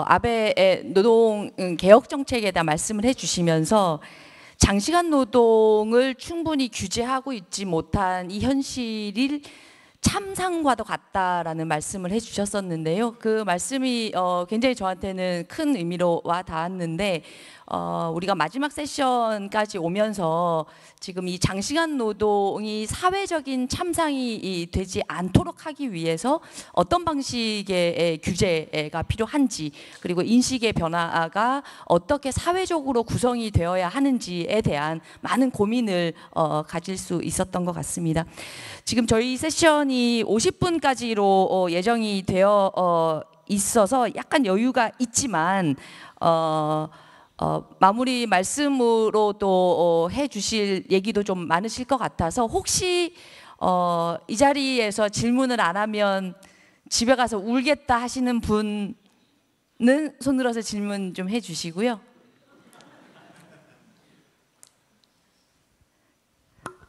아베의 노동 개혁 정책에 대한 말씀을 해주시면서 장시간 노동을 충분히 규제하고 있지 못한 이 현실이 참상과도 같다라는 말씀을 해주셨었는데요. 그 말씀이 굉장히 저한테는 큰 의미로 와 닿았는데, 우리가 마지막 세션까지 오면서 지금 이 장시간 노동이 사회적인 참상이 되지 않도록 하기 위해서 어떤 방식의 규제가 필요한지, 그리고 인식의 변화가 어떻게 사회적으로 구성이 되어야 하는지에 대한 많은 고민을 가질 수 있었던 것 같습니다. 지금 저희 세션이 50분까지로 예정이 되어 있어서 약간 여유가 있지만 마무리 말씀으로 또 해주실 얘기도 좀 많으실 것 같아서 혹시 이 자리에서 질문을 안 하면 집에 가서 울겠다 하시는 분은 손 들어서 질문 좀 해주시고요.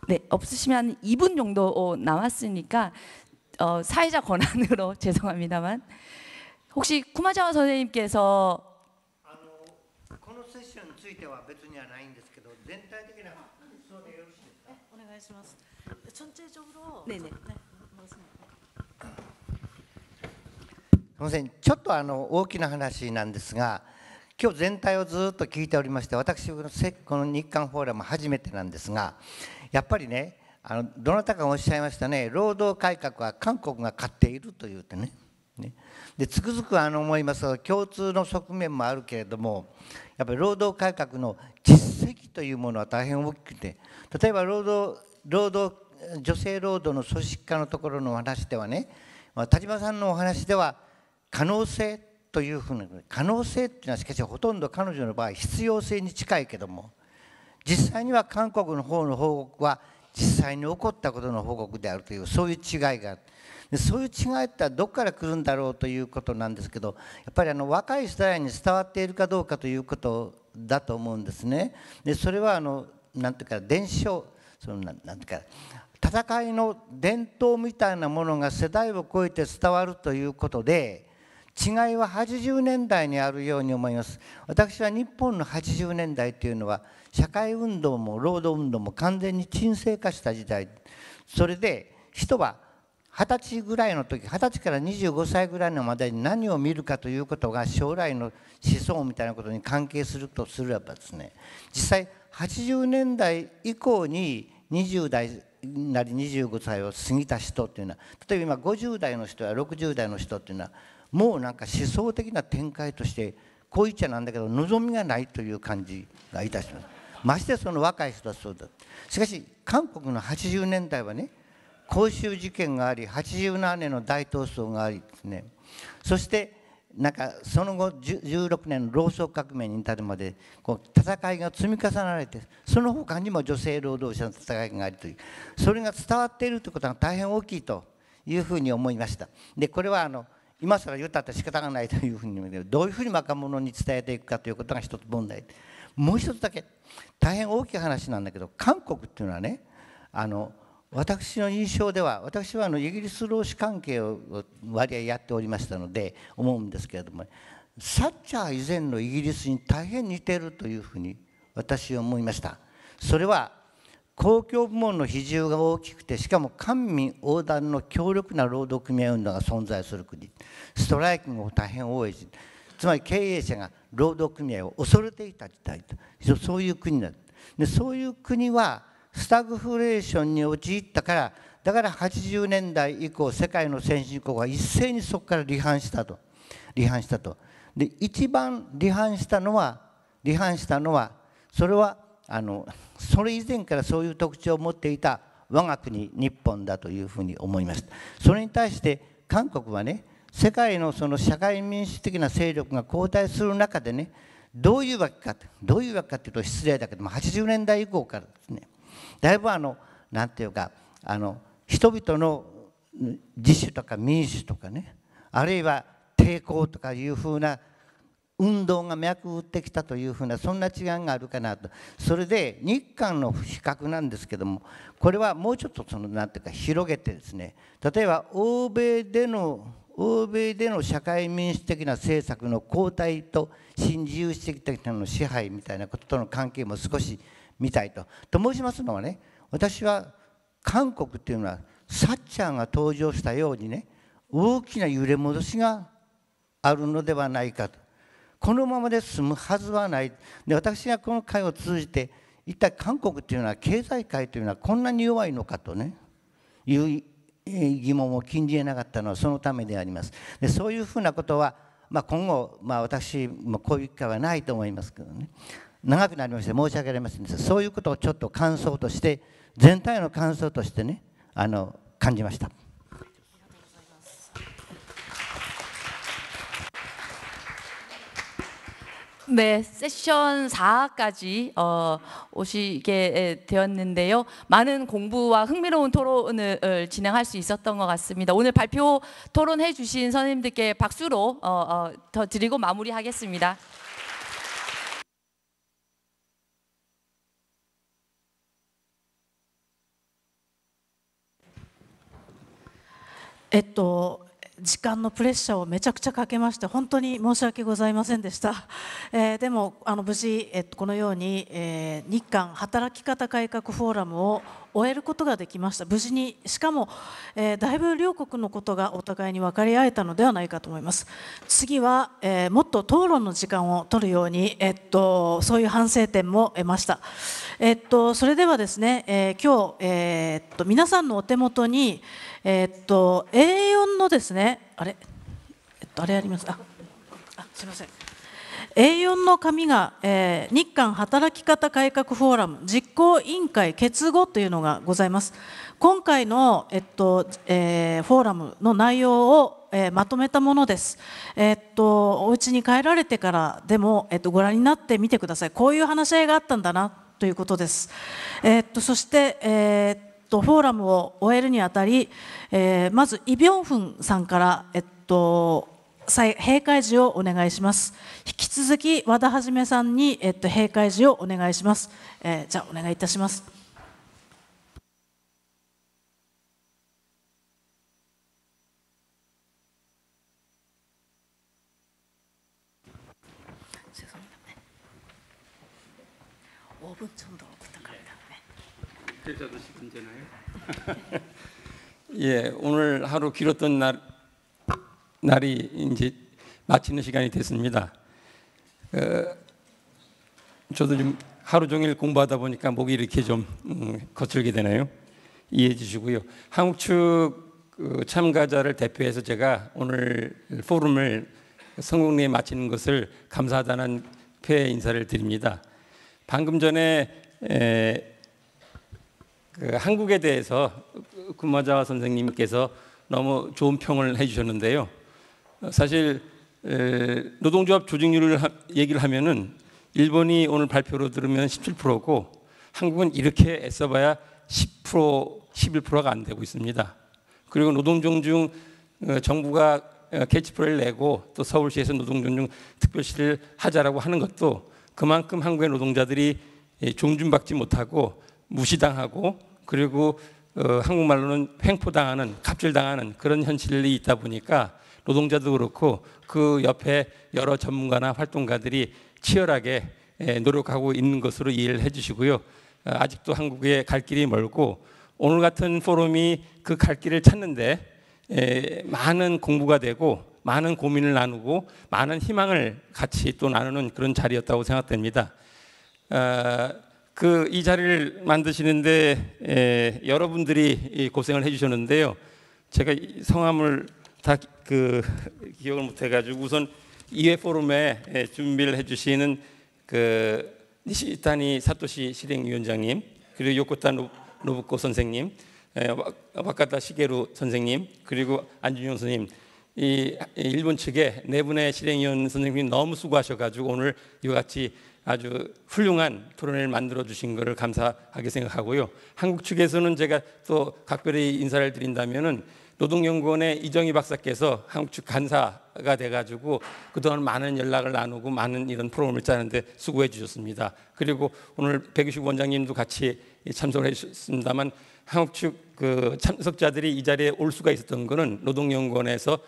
네, 없으시면 한 2분 정도 남았으니까 사회자 권한으로 죄송합니다만 혹시 쿠마자와 선생님께서 このセッションについては別にはないんですけど、全体的な感想でよろしいですか？お願いします。전체적으로 네네. すみません、ちょっと大きな話なんですが、今日全体をずっと聞いておりまして、私この日韓フォーラム初めてなんですが、やっぱりね、どなたかがおっしゃいましたね、労働改革は韓国が勝っていると言うてね。でつくづく思います。共通の側面もあるけれども、やっぱり労働改革の実績というものは大変大きくて、例えば女性労働の組織化のところのお話ではね、田島さんのお話では可能性というふうな、可能性っていうのはしかしほとんど彼女の場合必要性に近いけども、実際には韓国の方の報告は実際に起こったことの報告であるという、そういう違いがある。でそういう違いってどこから来るんだろうということなんですけど、やっぱり若い世代に伝わっているかどうかということだと思うんですね。でそれはなんていうか伝承、なんていうか戦いの伝統みたいなものが世代を超えて伝わるということで、違いは80年代にあるように思います。私は日本の80年代というのは社会運動も労働運動も完全に沈静化した時代。それで人は20歳ぐらいの時、20歳から25歳ぐらいのまでに何を見るかということが将来の思想みたいなことに関係するとすればですね、実際80年代以降に20代なり25歳を過ぎた人っていうのは、例えば今50代の人や60代の人っていうのはもうなんか思想的な展開としてこう言っちゃなんだけど望みがないという感じがいたします。ましてその若い人はそうだ。しかし韓国の80年代はね、光州事件があり、87年の大闘争がありですね、そしてなんかその後16年の労働革命に至るまで戦いが積み重ねられて、その他にも女性労働者の戦いがありという、それが伝わっているということが大変大きいというふうに思いました。でこれは今更言ったって仕方がないというふうに思う。どういうふうに若者に伝えていくかということが一つ問題。もう一つだけ大変大きい話なんだけど、韓国っていうのはね、私の印象では、私はイギリス労使関係を割合やっておりましたので思うんですけれども、サッチャー以前のイギリスに大変似ているというふうに私は思いました。それは公共部門の比重が大きくて、しかも官民横断の強力な労働組合運動が存在する国、ストライキも大変多いし、つまり経営者が労働組合を恐れていた時代と、そういう国だ。でそういう国はスタグフレーションに陥ったから、だから80年代以降世界の先進国は一斉にそこから離反したと。で一番離反したのはそれはそれ以前からそういう特徴を持っていた我が国日本だというふうに思いました。それに対して韓国はね、世界のその社会民主的な勢力が後退する中でね、どういうわけかというと失礼だけども、80年代以降からですね、だいぶなんていうか人々の自主とか民主とかね、あるいは抵抗とかいうふうな運動が脈打ってきたというふうな、そんな違いがあるかなと。それで日韓の比較なんですけども、これはもうちょっとなんていうか広げてですね、例えば欧米での社会民主的な政策の後退と新自由主義的なの支配みたいなこととの関係も少し見たいと。と申しますのはね、私は韓国っていうのはサッチャーが登場したようにね、大きな揺れ戻しがあるのではないかと。このままで済むはずはない。で私がこの会を通じて、一体韓国っていうのは経済界というのはこんなに弱いのかとねいう疑問を禁じ得なかったのはそのためであります。でそういうふうなことは、今後、私もこういう機会はないと思いますけどね、長くなりまして申し訳ありませんでした。そういうことをちょっと感想として、全体の感想としてね感じました。네, 세션 4까지 오시게 되었는데요. 많은 공부와 흥미로운 토론을 진행할 수 있었던 것 같습니다. 오늘 발표 토론해 주신 선생님들께 박수로 더 드리고 마무리하겠습니다. 에時間のプレッシャーをめちゃくちゃかけまして本当に申し訳ございませんでした。でも無事、このように、日韓働き方改革フォーラムを終えることができました。無事に、しかも、だいぶ両国のことがお互いに分かり合えたのではないかと思います。次は、もっと討論の時間を取るように、そういう反省点も得ました。それではですね、今日、皆さんのお手元にA4 のですね、あれあります。すみません。A4 の紙が、日韓働き方改革フォーラム実行委員会決議というのがございます。今回の、フォーラムの内容を、まとめたものです。お家に帰られてからでも、ご覧になってみてください。こういう話し合いがあったんだなということです。そして、フォーラムを終えるにあたり、まずイ・ビョンフンさんから、閉会示をお願いします。引き続き和田一さんに、閉会示をお願いします。じゃあお願いいたします。5분 정도 부탁합니다. 그래도 시간되나요? 예, 오늘 하루 길었던 날이 이제 마치는 시간이 됐습니다. 저도 좀 하루 종일 공부하다 보니까 목이 이렇게 좀 거칠게 되네요. 이해해 주시고요. 한국 측 참가자를 대표해서 제가 오늘 포럼을 성공리에 마치는 것을 감사하다는 폐 인사를 드립니다. 방금 전에 한국에 대해서 구마자와 선생님께서 너무 좋은 평을 해주셨는데요. 사실 노동조합 조직률을 얘기를 하면은 일본이 오늘 발표로 들으면 17%고 한국은 이렇게 애써봐야 10%, 11%가 안 되고 있습니다. 그리고 노동존중 정부가 캐치프레이를 내고 또 서울시에서 노동존중 특별시를 하자라고 하는 것도 그만큼 한국의 노동자들이 존중받지 못하고 무시당하고 그리고 한국말로는 횡포당하는 갑질당하는 그런 현실이 있다 보니까 노동자도 그렇고 그 옆에 여러 전문가나 활동가들이 치열하게 노력하고 있는 것으로 이해를 해주시고요. 아직도 한국에 갈 길이 멀고 오늘 같은 포럼이 그 갈 길을 찾는데 많은 공부가 되고 많은 고민을 나누고 많은 희망을 같이 또 나누는 그런 자리였다고 생각됩니다. 이 자리를 만드시는데 여러분들이 고생을 해주셨는데요. 제가 성함을 다 기억을 못해가지고 우선 2회 포럼에 준비를 해주시는 니시타니 사토시 실행위원장님 그리고 요코타 노부코 선생님, 와카타 시게루 선생님 그리고 안준용 선생님 이 일본 측의 네 분의 실행위원 선생님이 너무 수고하셔가지고 오늘 이와 같이 아주 훌륭한 토론회를 만들어 주신 것을 감사하게 생각하고요. 한국 측에서는 제가 또 각별히 인사를 드린다면은 노동연구원의 이정희 박사께서 한국 측 간사가 돼가지고 그동안 많은 연락을 나누고 많은 이런 프로그램을 짜는데 수고해 주셨습니다. 그리고 오늘 백유식 원장님도 같이 참석을 해주셨습니다만 한국 측 참석자들이 이 자리에 올 수가 있었던 것은 노동연구원에서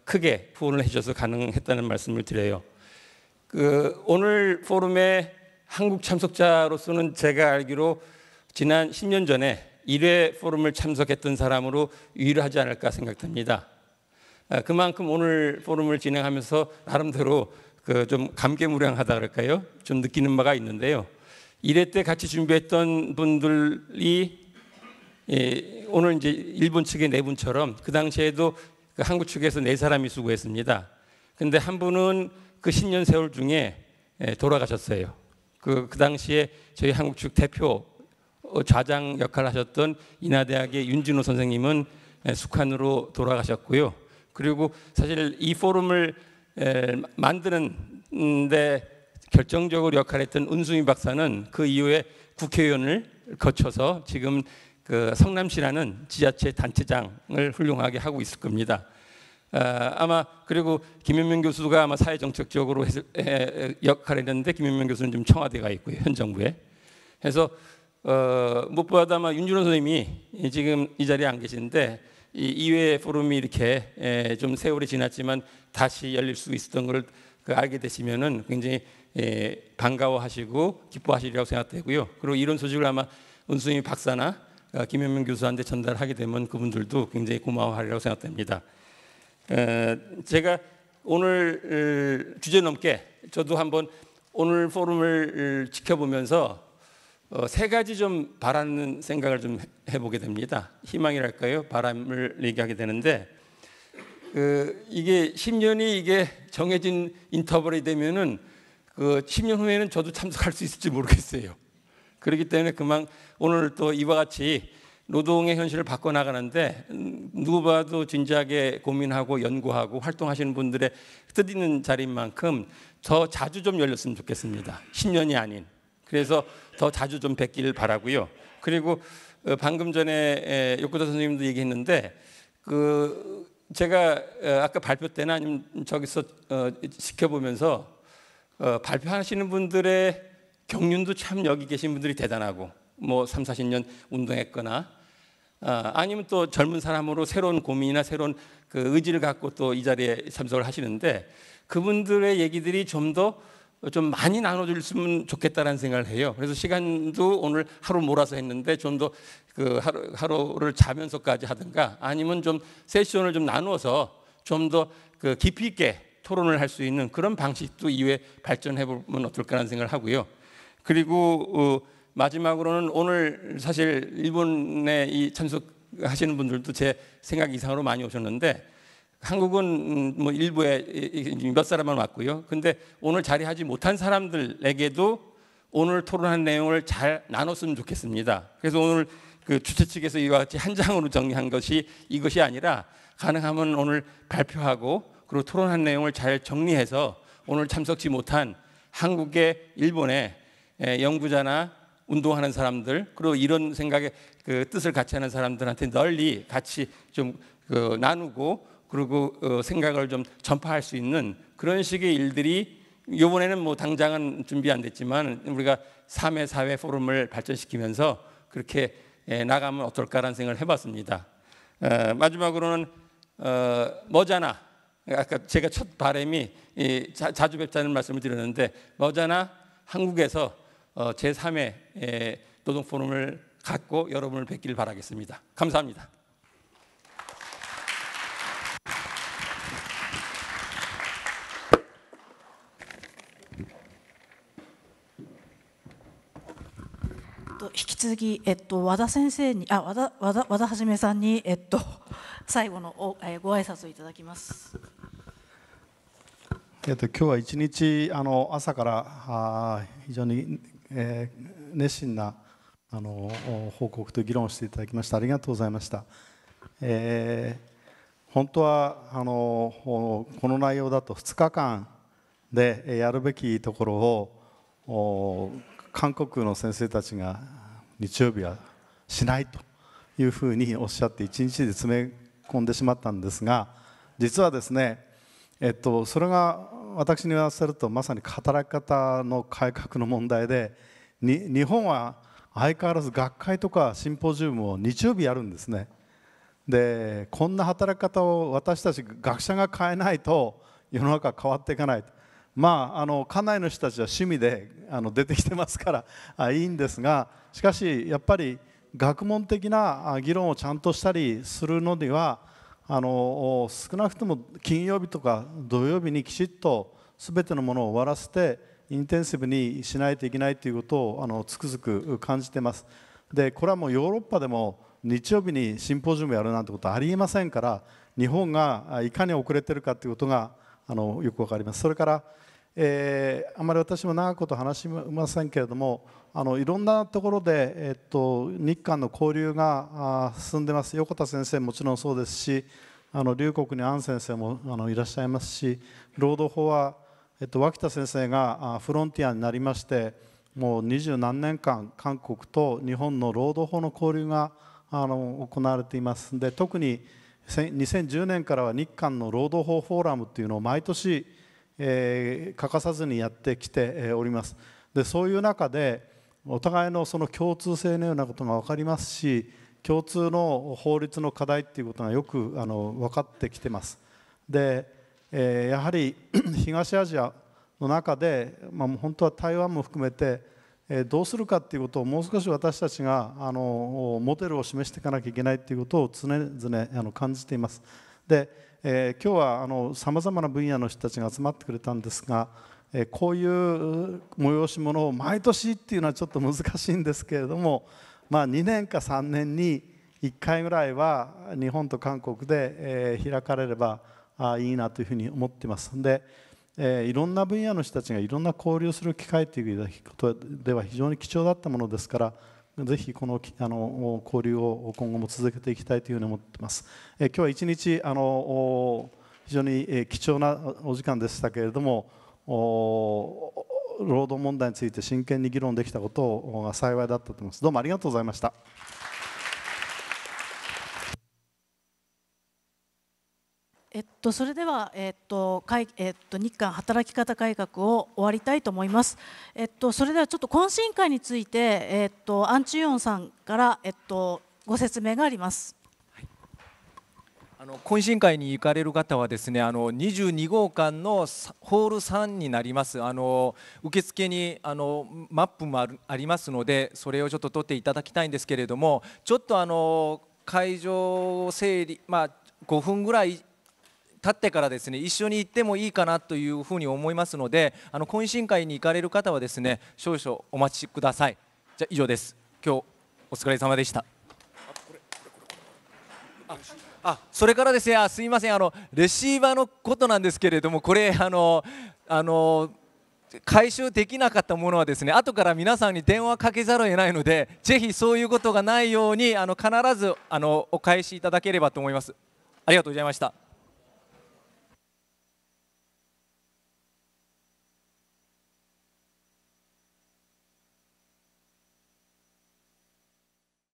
크게 후원을 해주셔서 가능했다는 말씀을 드려요. 오늘 포럼에 한국 참석자로서는 제가 알기로 지난 10년 전에 1회 포럼을 참석했던 사람으로 유일하지 않을까 생각됩니다. 그만큼 오늘 포럼을 진행하면서 나름대로 좀 감개무량하다 그럴까요? 좀 느끼는 바가 있는데요. 1회 때 같이 준비했던 분들이 오늘 이제 일본 측의 네 분처럼 그 당시에도 한국 측에서 네 사람이 수고했습니다. 근데 한 분은 그 10년 세월 중에 돌아가셨어요. 그 당시에 저희 한국 측 대표 좌장 역할을 하셨던 인하대학의 윤진호 선생님은 숙환으로 돌아가셨고요. 그리고 사실 이 포럼을 만드는데 결정적으로 역할했던 은수미 박사는 그 이후에 국회의원을 거쳐서 지금 성남시라는 지자체 단체장을 훌륭하게 하고 있을 겁니다. 아마 그리고 김현명 교수가 아마 사회정책적으로 역할을 했는데 김현명 교수는 좀 청와대가 있고요, 현 정부에. 그래서 무엇보다 아마 윤준호 선생님이 지금 이 자리에 안 계시는데 이 2회 포럼이 이렇게 좀 세월이 지났지만 다시 열릴 수 있었던 걸 알게 되시면은 굉장히 반가워하시고 기뻐하시리라고 생각되고요. 그리고 이런 소식을 아마 은수미 박사나 김현명 교수한테 전달하게 되면 그분들도 굉장히 고마워하리라고 생각됩니다. 제가 오늘 주제 넘게 저도 한번 오늘 포럼을 지켜보면서 세 가지 좀 바라는 생각을 좀 해보게 됩니다. 희망이랄까요? 바람을 얘기하게 되는데 이게 10년이 이게 정해진 인터벌이 되면은 10년 후에는 저도 참석할 수 있을지 모르겠어요. 그렇기 때문에 오늘 또 이와 같이 노동의 현실을 바꿔나가는데 누구 봐도 진지하게 고민하고 연구하고 활동하시는 분들의 뜻있는 자리인 만큼 더 자주 좀 열렸으면 좋겠습니다. 10년이 아닌. 그래서 더 자주 좀 뵙길 바라고요. 그리고 방금 전에 요코타 선생님도 얘기했는데 제가 아까 발표 때나 아니면 저기서 지켜보면서 발표하시는 분들의 경륜도 참 여기 계신 분들이 대단하고 뭐 3, 40년 운동했거나 아니면 또 젊은 사람으로 새로운 고민이나 새로운 그 의지를 갖고 또 이 자리에 참석을 하시는데 그분들의 얘기들이 좀 많이 나눠줬으면 좋겠다라는 생각을 해요. 그래서 시간도 오늘 하루 몰아서 했는데 좀 더 그 하루를 자면서까지 하든가 아니면 좀 세션을 좀 나누어서 좀 더 그 깊이 있게 토론을 할 수 있는 그런 방식도 이후에 발전해 보면 어떨까라는 생각을 하고요. 그리고 마지막으로는 오늘 사실 일본에 이 참석하시는 분들도 제 생각 이상으로 많이 오셨는데 한국은 뭐 일부에 몇 사람만 왔고요. 근데 오늘 자리하지 못한 사람들에게도 오늘 토론한 내용을 잘 나눴으면 좋겠습니다. 그래서 오늘 그 주최 측에서 이와 같이 한 장으로 정리한 것이 이것이 아니라 가능하면 오늘 발표하고 그리고 토론한 내용을 잘 정리해서 오늘 참석지 못한 한국의 일본의 연구자나 운동하는 사람들 그리고 이런 생각에 그 뜻을 같이 하는 사람들한테 널리 같이 좀 나누고 그리고 생각을 좀 전파할 수 있는 그런 식의 일들이 이번에는 뭐 당장은 준비 안 됐지만 우리가 3회 4회 포럼을 발전시키면서 그렇게 나가면 어떨까라는 생각을 해봤습니다. 마지막으로는 머자나 아까 제가 첫 바람이 자주 뵙자는 말씀을 드렸는데 머자나 한국에서 제3회 노동 포럼을 갖고 여러분을 뵙기를 바라겠습니다. 감사합니다.引き続き、和田先生に和田はじめさんに、最後のご挨拶をいただきます。今日は一日朝から非常に熱心な報告と議論をしていただきましてありがとうございました。本当はこの内容だと2日間でやるべきところを韓国の先生たちが日曜日はしないというふうにおっしゃって1日で詰め込んでしまったんですが、実はですね、それが私に言わせるとまさに働き方の改革の問題で、日本は相変わらず学会とかシンポジウムを日曜日やるんですね。でこんな働き方を私たち学者が変えないと世の中変わっていかないと。家内の人たちは趣味で出てきてますからいいんですが、しかしやっぱり学問的な議論をちゃんとしたりするのには少なくとも金曜日とか土曜日にきちっと全てのものを終わらせてインテンシブにしないといけないということをつくづく感じています。でこれはもうヨーロッパでも日曜日にシンポジウムやるなんてことはありえませんから、日本がいかに遅れているかということがよく分かります。それからあまり私も長いこと話しませんけれども、いろんなところで、日韓の交流が進んでます。横田先生もちろんそうですし、龍谷に安先生もいらっしゃいますし、労働法は、脇田先生がフロンティアになりまして、もう20何年間韓国と日本の労働法の交流が行われています。で特に2010年からは日韓の労働法フォーラムというのを毎年欠かさずにやってきております。でそういう中でお互いのその共通性のようなことが分かりますし、共通の法律の課題っていうことがよく分かってきてます。でやはり東アジアの中で、本当は台湾も含めてどうするかっていうことをもう少し私たちがモデルを示していかなきゃいけないということを常々感じています。で今日はさまざまな分野の人たちが集まってくれたんですが、こういう催し物を毎年っていうのはちょっと難しいんですけれども、2年か3年に1回ぐらいは日本と韓国で開かれればいいなというふうに思っています。でいろんな分野の人たちがいろんな交流する機会ということでは非常に貴重だったものですから、ぜひこの交流を今後も続けていきたいというふうに思っています。今日は一日非常に貴重なお時間でしたけれども、労働問題について真剣に議論できたことが幸いだったと思います。どうもありがとうございました。それでは、日韓働き方改革を終わりたいと思います。それではちょっと懇親会について、アン・チュヨンさんから、ご説明があります。懇親会に行かれる方はですね、22号館のホール3になります。受付にマップもありますので、それをちょっと取っていただきたいんですけれども、ちょっと会場整理、5分ぐらい経ってからですね、一緒に行ってもいいかなというふうに思いますので、懇親会に行かれる方はですね、少々お待ちください。じゃあ以上です。今日お疲れ様でした。それからですね、すいません、レシーバーのことなんですけれども、これ回収できなかったものはですね、後から皆さんに電話かけざるを得ないので、ぜひそういうことがないように必ずお返しいただければと思います。ありがとうございました。